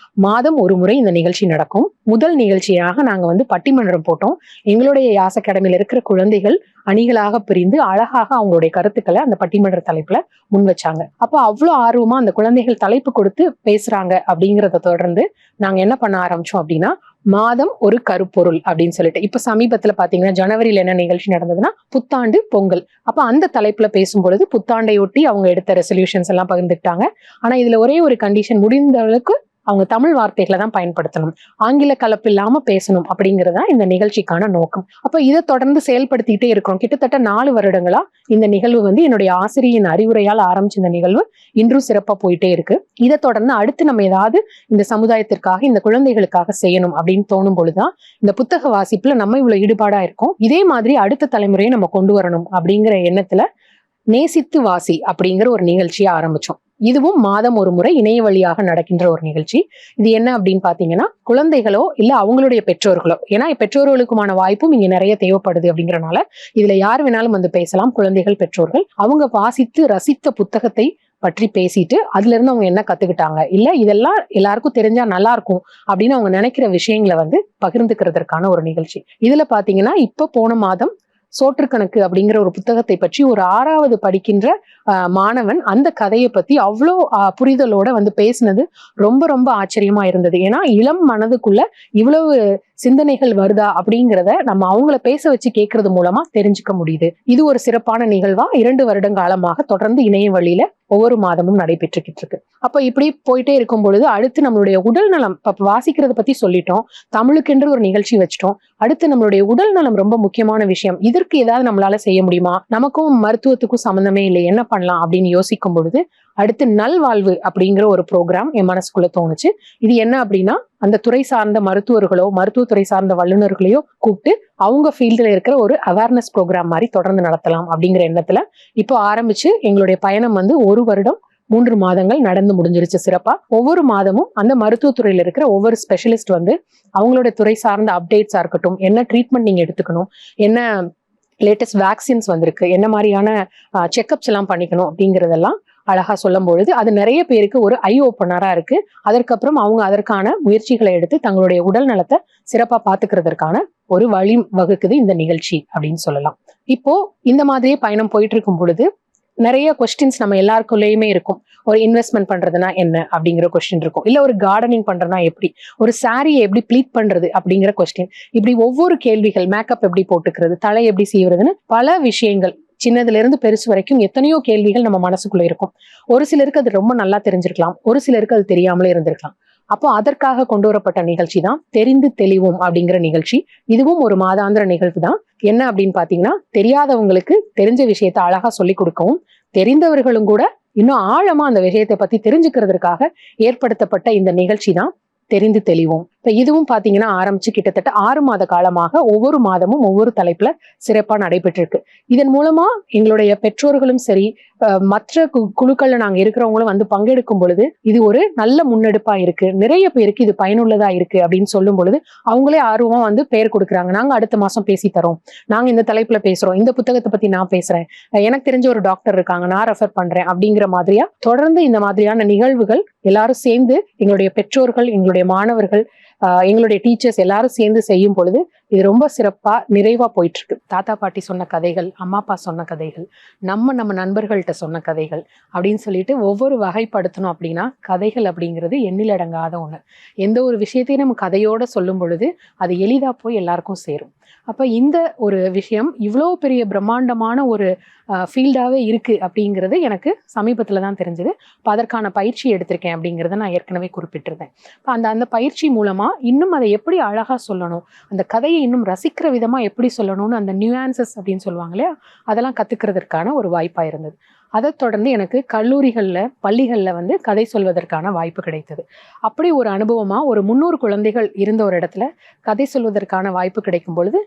மாதம் ஒரு முறை இந்த நிகழ்ச்சி நடக்கும். முதல் நிகழ்ச்சியாக நாங்க பட்டிமன்றம் போட்டோம். எங்களுடைய யாஸ் அகாடமில இருக்கிற குழந்தைகள் அணிகளாக பிரிந்து அழகாக அவங்களுடைய கருத்துக்களை அந்த பட்டிமன்ற தலைப்புல முன் வச்சாங்க. அப்போ அவ்வளவு ஆர்வமா அந்த குழந்தைகள் தலைப்பு கொடுத்து பேசுறாங்க அப்படிங்கறத தொடர்ந்து நாங்க என்ன பண்ண ஆரம்பிச்சோம் அப்படின்னா, மாதம் ஒரு கருப்பொருள் அப்படின்னு சொல்லிட்டு, இப்ப சமீபத்துல பாத்தீங்கன்னா ஜனவரியில என்ன நிகழ்ச்சி நடந்ததுன்னா புத்தாண்டு பொங்கல். அப்ப அந்த தலைப்புல பேசும்பொழுது புத்தாண்டையொட்டி அவங்க எடுத்த ரெசல்யூஷன்ஸ் எல்லாம் பகிர்ந்துக்கிட்டாங்க. ஆனா இதுல ஒரே ஒரு கண்டிஷன், முடிந்த அளவுக்கு அவங்க தமிழ் வார்த்தைகளை தான் பயன்படுத்தணும், ஆங்கில கலப்பு இல்லாம பேசணும் அப்படிங்கறதா இந்த நிகழ்ச்சிக்கான நோக்கம். அப்ப இதை தொடர்ந்து செயல்படுத்திட்டே இருக்கிறோம். கிட்டத்தட்ட 4 வருடங்களா இந்த நிகழ்வு என்னுடைய ஆசிரியரின் அறிவுரையால் ஆரம்பிச்ச இந்த நிகழ்வு இன்றும் சிறப்பா போயிட்டே இருக்கு. இதை தொடர்ந்து அடுத்து நம்ம ஏதாவது இந்த சமுதாயத்திற்காக, இந்த குழந்தைகளுக்காக செய்யணும் அப்படின்னு தோணும் பொழுதுதான் இந்த புத்தக வாசிப்புல நம்ம இவ்வளவு ஈடுபாடா இருக்கோம். இதே மாதிரி அடுத்த தலைமுறையை நம்ம கொண்டு வரணும் அப்படிங்கிற எண்ணத்துல நேசித்து வாசி அப்படிங்கிற ஒரு நிகழ்ச்சியை ஆரம்பிச்சோம். இதுவும் மாதம் ஒரு முறை இணைய வழியாக நடக்கின்ற ஒரு நிகழ்ச்சி. இது என்ன அப்படின்னு பாத்தீங்கன்னா, குழந்தைகளோ இல்ல அவங்களுடைய பெற்றோர்களோ, ஏன்னா பெற்றோர்களுக்குமான வாய்ப்பும் இங்க நிறைய தேவைப்படுது அப்படிங்கறனால இதுல யார் வேணாலும் பேசலாம். குழந்தைகள், பெற்றோர்கள் அவங்க வாசித்து ரசித்த புத்தகத்தை பற்றி பேசிட்டு அதுல இருந்து அவங்க என்ன கத்துக்கிட்டாங்க, இல்ல இதெல்லாம் எல்லாருக்கும் தெரிஞ்சா நல்லா இருக்கும் அப்படின்னு அவங்க நினைக்கிற விஷயங்களை பகிர்ந்துக்கிறதுக்கான ஒரு நிகழ்ச்சி. இதுல பாத்தீங்கன்னா இப்ப போன மாதம் சோற்றுக்கணக்கு அப்படிங்கிற ஒரு புத்தகத்தை பற்றி ஒரு 6வது படிக்கின்ற மாணவன் அந்த கதையை பத்தி அவ்வளோ புரிதலோட பேசினது ரொம்ப ரொம்ப ஆச்சரியமா இருந்தது. ஏன்னா இளம் மனதுக்குள்ள இவ்வளவு சிந்தனைகள் வருதா அப்படிங்கிறத நம்ம அவங்கள பேச வச்சு கேட்கறது மூலமா தெரிஞ்சுக்க முடியுது. இது ஒரு சிறப்பான நிகழ்வா 2 வருடங்காலமாக தொடர்ந்து இணைய வழியில ஒவ்வொரு மாதமும் நடைபெற்றுக்கிட்டு இருக்கு. அப்ப இப்படி போயிட்டே இருக்கும் பொழுது அடுத்து நம்மளுடைய உடல் நலம், வாசிக்கிறத பத்தி சொல்லிட்டோம், தமிழுக்கென்று ஒரு நிகழ்ச்சி வச்சிட்டோம். அடுத்து நம்மளுடைய உடல் நலம் ரொம்ப முக்கியமான விஷயம். இதற்கு ஏதாவது நம்மளால செய்ய முடியுமா, நமக்கும் மருத்துவத்துக்கும் சம்பந்தமே இல்லை, என்ன பண்ணலாம் அப்படின்னு யோசிக்கும் பொழுது அடுத்து நல்வாழ்வு அப்படிங்கிற ஒரு ப்ரோக்ராம் என் மனசுக்குள்ள தோணுச்சு. இது என்ன அப்படின்னா, அந்த துறை சார்ந்த மருத்துவர்களோ மருத்துவத்துறை சார்ந்த வல்லுநர்களையோ கூப்பிட்டு அவங்க ஃபீல்டுல இருக்கிற ஒரு அவேர்னஸ் ப்ரோக்ராம் மாதிரி தொடர்ந்து நடத்தலாம் அப்படிங்கிற எண்ணத்துல இப்போ ஆரம்பிச்சு எங்களுடைய பயணம் 1 வருடம் 3 மாதங்கள் நடந்து முடிஞ்சிருச்சு சிறப்பா. ஒவ்வொரு மாதமும் அந்த மருத்துவத்துறையில இருக்கிற ஒவ்வொரு ஸ்பெஷலிஸ்ட் அவங்களோட துறை சார்ந்த அப்டேட்ஸா இருக்கட்டும், என்ன ட்ரீட்மெண்ட் நீங்க எடுத்துக்கணும், என்ன லேட்டஸ்ட் வேக்சின்ஸ் வந்திருக்கு, என்ன மாதிரியான செக்அப்ஸ் எல்லாம் பண்ணிக்கணும் அப்படிங்கறதெல்லாம் அழகா சொல்லும் பொழுது அது நிறைய பேருக்கு ஒரு ஐ ஓப்பனரா இருக்கு. அதற்கப்புறம் அவங்க அதற்கான முயற்சிகளை எடுத்து தங்களுடைய உடல் நலத்தை சிறப்பா பாத்துக்கிறதுக்கான ஒரு வழி வகுக்குது இந்த நிகழ்ச்சி அப்படின்னு சொல்லலாம். இப்போ இந்த மாதிரியே பயணம் போயிட்டு இருக்கும் பொழுது நிறைய கொஸ்டின்ஸ் நம்ம எல்லாருக்குள்ளேயுமே இருக்கும். ஒரு இன்வெஸ்ட்மெண்ட் பண்றதுனா என்ன அப்படிங்கிற கொஸ்டின் இருக்கும், இல்ல ஒரு கார்டனிங் பண்றதுனா எப்படி, ஒரு சாரியை எப்படி ப்ளீட் பண்றது அப்படிங்கிற கொஸ்டின், இப்படி ஒவ்வொரு கேள்விகள், மேக்கப் எப்படி போட்டுக்கிறது, தலை எப்படி செய்வதுன்னு பல விஷயங்கள், சின்னதுல இருந்து பெருசு வரைக்கும் எத்தனையோ கேள்விகள் நம்ம மனசுக்குள்ள இருக்கும். ஒரு சிலருக்கு அது ரொம்ப நல்லா தெரிஞ்சிருக்கலாம், ஒரு சிலருக்கு அது தெரியாமலே இருந்திருக்கலாம். அப்போ அதற்காக கொண்டு வரப்பட்ட நிகழ்ச்சி தான் தெரிந்து தெளிவோம் அப்படிங்கிற நிகழ்ச்சி. இதுவும் ஒரு மாதாந்திர நிகழ்வு தான். என்ன அப்படின்னு பாத்தீங்கன்னா, தெரியாதவங்களுக்கு தெரிஞ்ச விஷயத்த அழகா சொல்லி கொடுக்கவும், தெரிந்தவர்களும் கூட இன்னும் ஆழமா அந்த விஷயத்தை பத்தி தெரிஞ்சுக்கிறதுக்காக ஏற்படுத்தப்பட்ட இந்த நிகழ்ச்சி தான் தெரிந்து தெளிவோம். இப்ப இதுவும் பாத்தீங்கன்னா ஆரம்பிச்சு கிட்டத்தட்ட 6 மாத காலமாக ஒவ்வொரு மாதமும் ஒவ்வொரு தலைப்புல சிறப்பா நடைபெற்றிருக்கு. இதன் மூலமா எங்களுடைய பெற்றோர்களும் சரி, மற்ற குழுக்கள்ல நாங்க இருக்கிறவங்களும் வந்து பங்கெடுக்கும் பொழுது இது ஒரு நல்ல முன்னெடுப்பா இருக்கு, நிறைய பேருக்கு இது பயனுள்ளதா இருக்கு அப்படின்னு சொல்லும் பொழுது அவங்களே ஆர்வமா வந்து பெயர் கொடுக்குறாங்க. நாங்க அடுத்த மாசம் பேசி தரோம், நாங்க இந்த தலைப்புல பேசுறோம், இந்த புத்தகத்தை பத்தி நான் பேசுறேன், எனக்கு தெரிஞ்ச ஒரு டாக்டர் இருக்காங்க நான் ரெஃபர் பண்றேன் அப்படிங்கிற மாதிரியா தொடர்ந்து இந்த மாதிரியான நிகழ்வுகள் எல்லாரும் சேர்ந்து எங்களுடைய பெற்றோர்கள், எங்களுடைய மாணவர்கள், எங்களுடைய டீச்சர்ஸ் எல்லாரும் சேர்ந்து செய்யும் பொழுது இது ரொம்ப சிறப்பா நிறைவா போயிட்டு இருக்கு. தாத்தா பாட்டி சொன்ன கதைகள், அம்மா அப்பா சொன்ன கதைகள், நம்ம நண்பர்கள்ட்ட சொன்ன கதைகள் அப்படின்னு சொல்லிட்டு ஒவ்வொரு வகைப்படுத்தணும் அப்படின்னா கதைகள் அப்படிங்கிறது எண்ணிலடங்காத ஒண்ணு. எந்த ஒரு விஷயத்தையும் நம்ம கதையோட சொல்லும் பொழுது அது எளிதா போய் எல்லாருக்கும் சேரும். அப்ப இந்த ஒரு விஷயம் இவ்வளோ பெரிய பிரம்மாண்டமான ஒரு ஃபீல்டாவே இருக்கு அப்படிங்கிறது எனக்கு சமீபத்துல தான் தெரிஞ்சது. இப்போ அதற்கான பயிற்சி எடுத்திருக்கேன் அப்படிங்கிறத நான் ஏற்கனவே குறிப்பிட்டிருந்தேன். இப்போ அந்த பயிற்சி மூலமா இன்னும் அதை எப்படி அழகா சொல்லணும், அந்த கதையை இன்னும் ரசிக்கிற விதமா எப்படி சொல்லணும்னு அந்த நியூஆன்சஸ் அப்படின்னு சொல்லுவாங்க இல்லையா, அதெல்லாம் கத்துக்கிறதுக்கான ஒரு வாய்ப்பா இருந்தது. அதை தொடர்ந்து எனக்கு கல்லூரிகள்ல, பள்ளிகள்ல வந்து கதை சொல்வதற்கான வாய்ப்பு கிடைத்தது. அப்படி ஒரு அனுபவமா ஒரு 300 குழந்தைகள் இருந்த ஒரு இடத்துல கதை சொல்வதற்கான வாய்ப்பு கிடைக்கும் பொழுது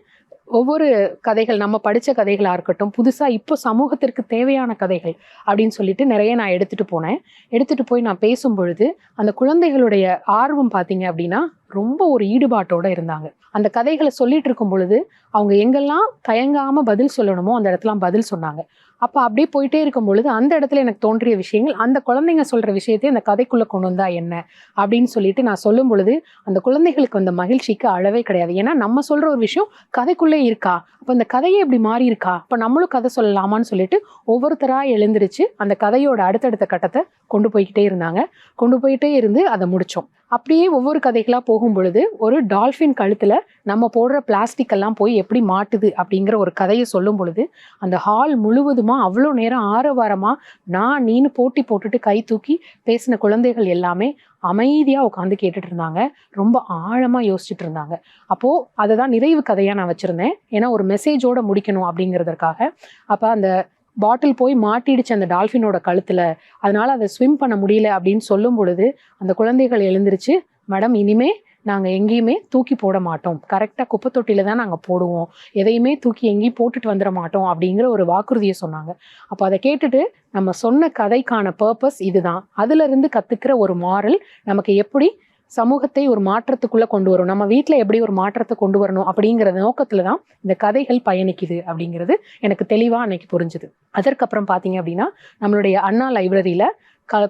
ஒவ்வொரு கதைகள், நம்ம படிச்ச கதைகளா இருக்கட்டும், புதுசா இப்போ சமூகத்திற்கு தேவையான கதைகள் அப்படின்னு சொல்லிட்டு நிறைய நான் எடுத்துட்டு போனேன். எடுத்துட்டு போய் நான் பேசும் பொழுது அந்த குழந்தைகளுடைய ஆர்வம் பார்த்தீங்க அப்படின்னா ரொம்ப ஒரு ஈடுபாட்டோட இருந்தாங்க. அந்த கதைகளை சொல்லிட்டு இருக்கும் பொழுது அவங்க எங்கெல்லாம் தயங்காம பதில் சொல்லணுமோ அந்த இடத்துல பதில் சொன்னாங்க. அப்ப அப்படியே போயிட்டே இருக்கும் பொழுது அந்த இடத்துல எனக்கு தோன்றிய விஷயங்கள், அந்த குழந்தைங்க சொல்ற விஷயத்தையும் அந்த கதைக்குள்ள கொண்டு வந்தா என்ன அப்படின்னு சொல்லிட்டு நான் சொல்லும் பொழுது அந்த குழந்தைகளுக்கு வந்த மகிழ்ச்சிக்கு அளவே கிடையாது. ஏன்னா நம்ம சொல்ற ஒரு விஷயம் கதைக்குள்ளே இருக்கா, அப்ப இந்த கதையே இப்படி மாறி இருக்கா, அப்ப நம்மளும் கதை சொல்லலாமான்னு சொல்லிட்டு ஒவ்வொருத்தரா எழுந்திருச்சு அந்த கதையோட அடுத்தடுத்த கட்டத்தை கொண்டு போய்கிட்டே இருந்தாங்க. கொண்டு போயிட்டே இருந்து அதை முடிச்சோம். அப்படியே ஒவ்வொரு கதைகளா போகும் பொழுது ஒரு டால்ஃபின் கழுத்துல நம்ம போடுற பிளாஸ்டிக் எல்லாம் போய் எப்படி மாட்டுது அப்படிங்கிற ஒரு கதையை சொல்லும் பொழுது அந்த ஹால் முழுவதுமா அவ்வளோ நேரம் ஆரவாரமா நான் நீனு போட்டி போட்டுட்டு கை தூக்கி பேசின குழந்தைகள் எல்லாமே அமைதியா உட்காந்து கேட்டுட்டு இருந்தாங்க. ரொம்ப ஆழமா யோசிச்சுட்டு இருந்தாங்க. அப்போ அதை தான் நிறைவு கதையா நான் வச்சிருந்தேன். ஏன்னா ஒரு மெசேஜோட முடிக்கணும் அப்படிங்கிறதுக்காக. அப்ப அந்த பாட்டில் போய் மாட்டிடுச்சு அந்த டால்ஃபினோட கழுத்துல, அதனால அதை ஸ்விம் பண்ண முடியல அப்படின்னு சொல்லும் பொழுது அந்த குழந்தைகள் எழுந்திருச்சு, மேடம் இனிமே நாங்க எங்கேயுமே தூக்கி போட மாட்டோம், கரெக்டா குப்பை தொட்டில தான் நாங்க போடுவோம், எதையுமே தூக்கி எங்கேயும் போட்டுட்டு வந்துட மாட்டோம் அப்படிங்கிற ஒரு வாக்குறுதியை சொன்னாங்க. அப்போ அதை கேட்டுட்டு நம்ம சொன்ன கதைக்கான பர்பஸ் இதுதான், அதுல இருந்து கத்துக்கிற ஒரு மாரல் நமக்கு எப்படி சமூகத்தை ஒரு மாற்றத்துக்குள்ள கொண்டு வரும், நம்ம வீட்டுல எப்படி ஒரு மாற்றத்தை கொண்டு வரணும் அப்படிங்கிற நோக்கத்துலதான் இந்த கதைகள் பயணிக்குது அப்படிங்கிறது எனக்கு தெளிவா அன்னைக்கு புரிஞ்சுது. அதற்கப்புறம் பாத்தீங்க அப்படின்னா நம்மளுடைய அண்ணா லைப்ரரியில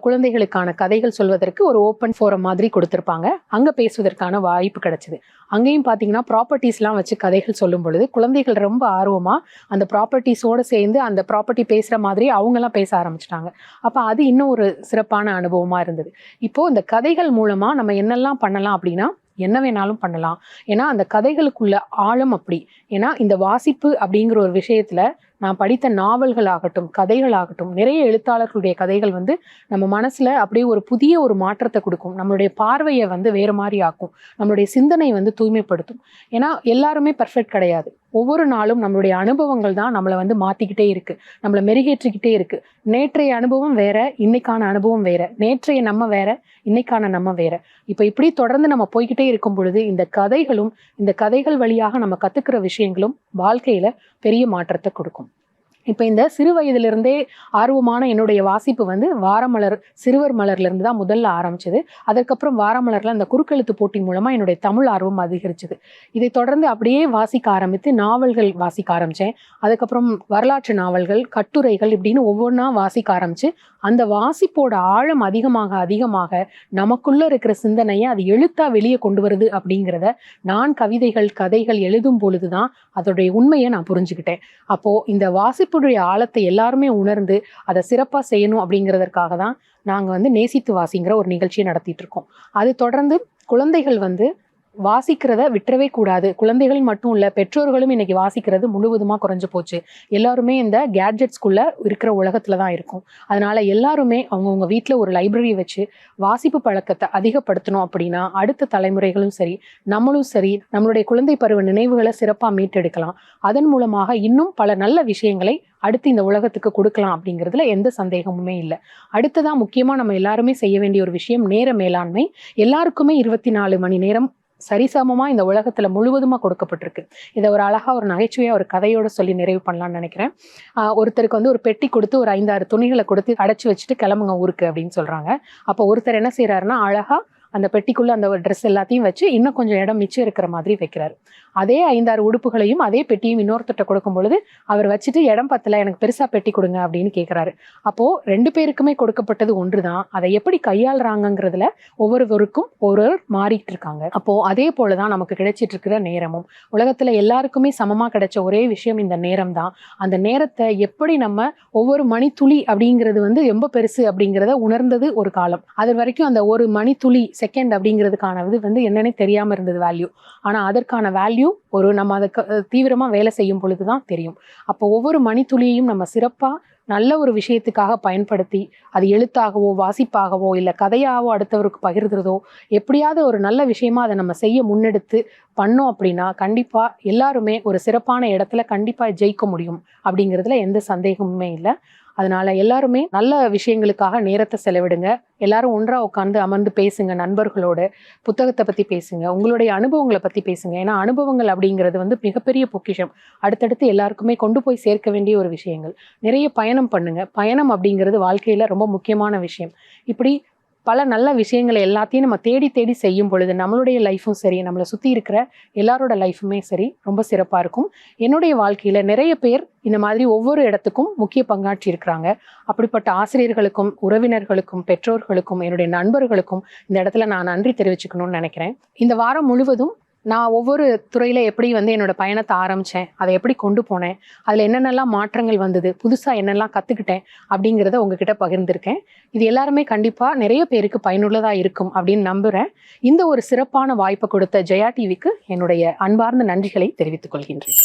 குழந்தைகளுக்கான கதைகள் சொல்வதற்கு ஒரு ஓப்பன் ஃபோரம் மாதிரி கொடுத்திருப்பாங்க. அங்க பேசுவதற்கான வாய்ப்பு கிடைச்சது. அங்கேயும் பாத்தீங்கன்னா ப்ராப்பர்ட்டிஸ்லாம் வச்சு கதைகள் சொல்லும் பொழுது குழந்தைகள் ரொம்ப ஆர்வமா அந்த ப்ராப்பர்ட்டிஸோட சேர்ந்து அந்த ப்ராப்பர்ட்டி பேசுற மாதிரி அவங்கெல்லாம் பேச ஆரம்பிச்சிட்டாங்க. அப்ப அது இன்னும் ஒரு சிறப்பான அனுபவமா இருந்தது. இப்போ இந்த கதைகள் மூலமா நம்ம என்னெல்லாம் பண்ணலாம் அப்படின்னா என்ன வேணாலும் பண்ணலாம். ஏன்னா அந்த கதைகளுக்குள்ள ஆழம் அப்படி. ஏன்னா இந்த வாசிப்பு அப்படிங்கிற ஒரு விஷயத்துல நான் படித்த நாவல்கள் ஆகட்டும், கதைகள் ஆகட்டும், நிறைய எழுத்தாளர்களுடைய கதைகள் வந்து நம்ம மனசுல அப்படியே ஒரு புதிய ஒரு மாற்றத்தை கொடுக்கும், நம்மளுடைய பார்வையை வந்து வேற மாதிரி ஆக்கும், நம்மளுடைய சிந்தனை வந்து தூய்மைப்படுத்தும். ஏன்னா எல்லாருமே பெர்ஃபெக்ட் கிடையாது. ஒவ்வொரு நாளும் நம்மளுடைய அனுபவங்கள் தான் நம்மளை வந்து மாத்திக்கிட்டே இருக்கு, நம்மளை மெருகேற்றிக்கிட்டே இருக்கு. நேற்றைய அனுபவம் வேற, இன்னைக்கான அனுபவம் வேற, நேற்றைய நம்ம வேற, இன்னைக்கான நம்ம வேற. இப்ப இப்படி தொடர்ந்து நம்ம போய்கிட்டே இருக்கும் பொழுது இந்த கதைகளும், இந்த கதைகள் வழியாக நம்ம கத்துக்கிற விஷயங்களும் வாழ்க்கையில பெரிய மாற்றத்தை கொடுக்கும். இப்ப இந்த சிறு வயதிலிருந்தே ஆர்வமான என்னுடைய வாசிப்பு வந்து வாரமலர், சிறுவர் மலர்ல இருந்து தான் முதல்ல ஆரம்பிச்சது. அதுக்கப்புறம் வாரமலர்ல அந்த குறுக்கெழுத்து போட்டி மூலமா என்னுடைய தமிழ் ஆர்வம் அதிகரிச்சது. இதை தொடர்ந்து அப்படியே வாசிக்க ஆரம்பித்து நாவல்கள் வாசிக்க ஆரம்பிச்சேன். அதுக்கப்புறம் வரலாற்று நாவல்கள், கட்டுரைகள் இப்படின்னு ஒவ்வொன்றா வாசிக்க ஆரம்பிச்சு அந்த வாசிப்போட ஆழம் அதிகமாக அதிகமாக நமக்குள்ள இருக்கிற சிந்தனையை அது எழுத்தா வெளியே கொண்டு வருது அப்படிங்கிறத நான் கவிதைகள், கதைகள் எழுதும் பொழுதுதான் அதோடைய உண்மையை நான் புரிஞ்சுக்கிட்டேன். அப்போ இந்த வாசிப்புடைய ஆழத்தை எல்லாருமே உணர்ந்து அதை சிறப்பா செய்யணும் அப்படிங்கிறதுக்காக தான் நாங்க வந்து நேசித்து வாசிங்கிற ஒரு நிகழ்ச்சியை நடத்திட்டு இருக்கோம். அது தொடர்ந்து குழந்தைகள் வந்து வாசிக்கிறத விட்டுறவே கூடாது. குழந்தைகள் மட்டும் இல்ல, பெற்றோர்களும் இன்னைக்கு வாசிக்கிறது முழுவதுமா குறைஞ்சு போச்சு. எல்லாருமே இந்த கேட்ஜெட்ஸ்குள்ள இருக்கிற உலகத்துலதான் இருக்கும். அதனால எல்லாருமே அவங்கவுங்க வீட்டுல ஒரு லைப்ரரி வச்சு வாசிப்பு பழக்கத்தை அதிகப்படுத்தணும் அப்படின்னா அடுத்த தலைமுறைகளும் சரி, நம்மளும் சரி, நம்மளுடைய குழந்தை பருவ நினைவுகளை சிறப்பா மீட்டெடுக்கலாம். அதன் மூலமாக இன்னும் பல நல்ல விஷயங்களை அடுத்து இந்த உலகத்துக்கு கொடுக்கலாம் அப்படிங்கிறதுல எந்த சந்தேகமுமே இல்லை. அடுத்ததான் முக்கியமா நம்ம எல்லாருமே செய்ய வேண்டிய ஒரு விஷயம் நேர மேலாண்மை. எல்லாருக்குமே 24 மணி நேரம் சரிசமமா இந்த உலகத்துல முழுவதுமா கொடுக்கப்பட்டிருக்கு. இதை ஒரு அழகா ஒரு நகைச்சுவையா ஒரு கதையோட சொல்லி நிறைவு பண்ணலாம்னு நினைக்கிறேன். ஒருத்தருக்கு வந்து ஒரு பெட்டி கொடுத்து ஒரு 5-6 துணிகளை கொடுத்து அடைச்சு வச்சுட்டு கிளம்புங்க ஊருக்கு அப்படின்னு சொல்றாங்க. அப்போ ஒருத்தர் என்ன செய்யறாருன்னா, அழகா அந்த பெட்டிக்குள்ள அந்த ட்ரெஸ் எல்லாத்தையும் வச்சு இன்னும் கொஞ்சம் இடம் மிச்சம் இருக்கிற மாதிரி வைக்கிறாரு. அதே 5-6 உடுப்புகளையும் அதே பெட்டியும் இன்னொருத்தட்ட கொடுக்கும் பொழுது அவர் வச்சுட்டு, இடம் பத்தல, எனக்கு பெருசா பெட்டி கொடுங்க அப்படின்னு கேட்கிறாரு. அப்போ 2 பேருக்குமே கொடுக்கப்பட்டது ஒன்றுதான். அதை எப்படி கையாளுறாங்கிறதுல ஒவ்வொருவருக்கும் ஒரு மாறிட்டு இருக்காங்க. அப்போ அதே போலதான் நமக்கு கிடைச்சிட்டு இருக்கிற நேரமும். உலகத்துல எல்லாருக்குமே சமமா கிடைச்ச ஒரே விஷயம் இந்த நேரம் தான். அந்த நேரத்தை எப்படி நம்ம ஒவ்வொரு மணித்துளி அப்படிங்கிறது வந்து ரொம்ப பெருசு அப்படிங்கிறத உணர்ந்தது ஒரு காலம். அது வரைக்கும் அந்த ஒரு மணித்துளி செகண்ட் அப்படிங்கிறதுக்கானது வந்து என்னன்னே தெரியாம இருந்தது வேல்யூ. ஆனா அதற்கான வேல்யூ நம்ம அதுக்கு தீவிரமா வேலை செய்யும் பொழுதுதான் தெரியும். அப்போ ஒவ்வொரு மணித்துளியையும் நம்ம சிறப்பா நல்ல ஒரு விஷயத்துக்காக பயன்படுத்தி, அது எழுத்தாகவோ வாசிப்பாகவோ இல்லை கதையாவோ அடுத்தவருக்கு பகிர்றதோ, எப்படியாவது ஒரு நல்ல விஷயமா அதை நம்ம செய்ய முன்னெடுத்து பண்ணோம் அப்படின்னா கண்டிப்பா எல்லாருமே ஒரு சிறப்பான இடத்துல கண்டிப்பா ஜெயிக்க முடியும் அப்படிங்கிறதுல எந்த சந்தேகமுமே இல்லை. அதனால எல்லாருமே நல்ல விஷயங்களுக்காக நேரத்தை செலவிடுங்க. எல்லாரும் ஒன்றா உட்காந்து அமர்ந்து பேசுங்க, நண்பர்களோட புத்தகத்தை பத்தி பேசுங்க, உங்களுடைய அனுபவங்களை பத்தி பேசுங்க. ஏன்னா அனுபவங்கள் அப்படிங்கிறது வந்து மிகப்பெரிய பொக்கிஷம். அடுத்தடுத்து எல்லாருக்குமே கொண்டு போய் சேர்க்க வேண்டிய ஒரு விஷயங்கள். நிறைய பயணம் பண்ணுங்க. பயணம் அப்படிங்கிறது வாழ்க்கையில ரொம்ப முக்கியமான விஷயம். இப்படி பல நல்ல விஷயங்களை எல்லாத்தையும் நம்ம தேடி தேடி செய்யும் பொழுது நம்மளுடைய லைஃப்பும் சரி, நம்மளை சுற்றி இருக்கிற எல்லாரோட லைஃபுமே சரி ரொம்ப சிறப்பாக இருக்கும். என்னுடைய வாழ்க்கையில் நிறைய பேர் இந்த மாதிரி ஒவ்வொரு இடத்துக்கும் முக்கிய பங்காற்றி இருக்கிறாங்க. அப்படிப்பட்ட ஆசிரியர்களுக்கும், உறவினர்களுக்கும், பெற்றோர்களுக்கும், என்னுடைய நண்பர்களுக்கும் இந்த இடத்துல நான் நன்றி தெரிவிச்சுக்கணும்னு நினைக்கிறேன். இந்த வாரம் முழுவதும் நான் ஒவ்வொரு துறையில் எப்படி வந்து என்னோட பயணத்தை ஆரம்பித்தேன், அதை எப்படி கொண்டு போனேன், அதில் என்னென்னலாம் மாற்றங்கள் வந்தது, புதுசாக என்னெல்லாம் கற்றுக்கிட்டேன் அப்படிங்கிறத உங்ககிட்ட பகிர்ந்திருக்கேன். இது எல்லாருமே கண்டிப்பாக நிறைய பேருக்கு பயனுள்ளதாக இருக்கும் அப்படின்னு நம்புகிறேன். இந்த ஒரு சிறப்பான வாய்ப்பை கொடுத்த ஜெயா டிவிக்கு என்னுடைய அன்பார்ந்த நன்றிகளை தெரிவித்துக் கொள்கின்றேன்.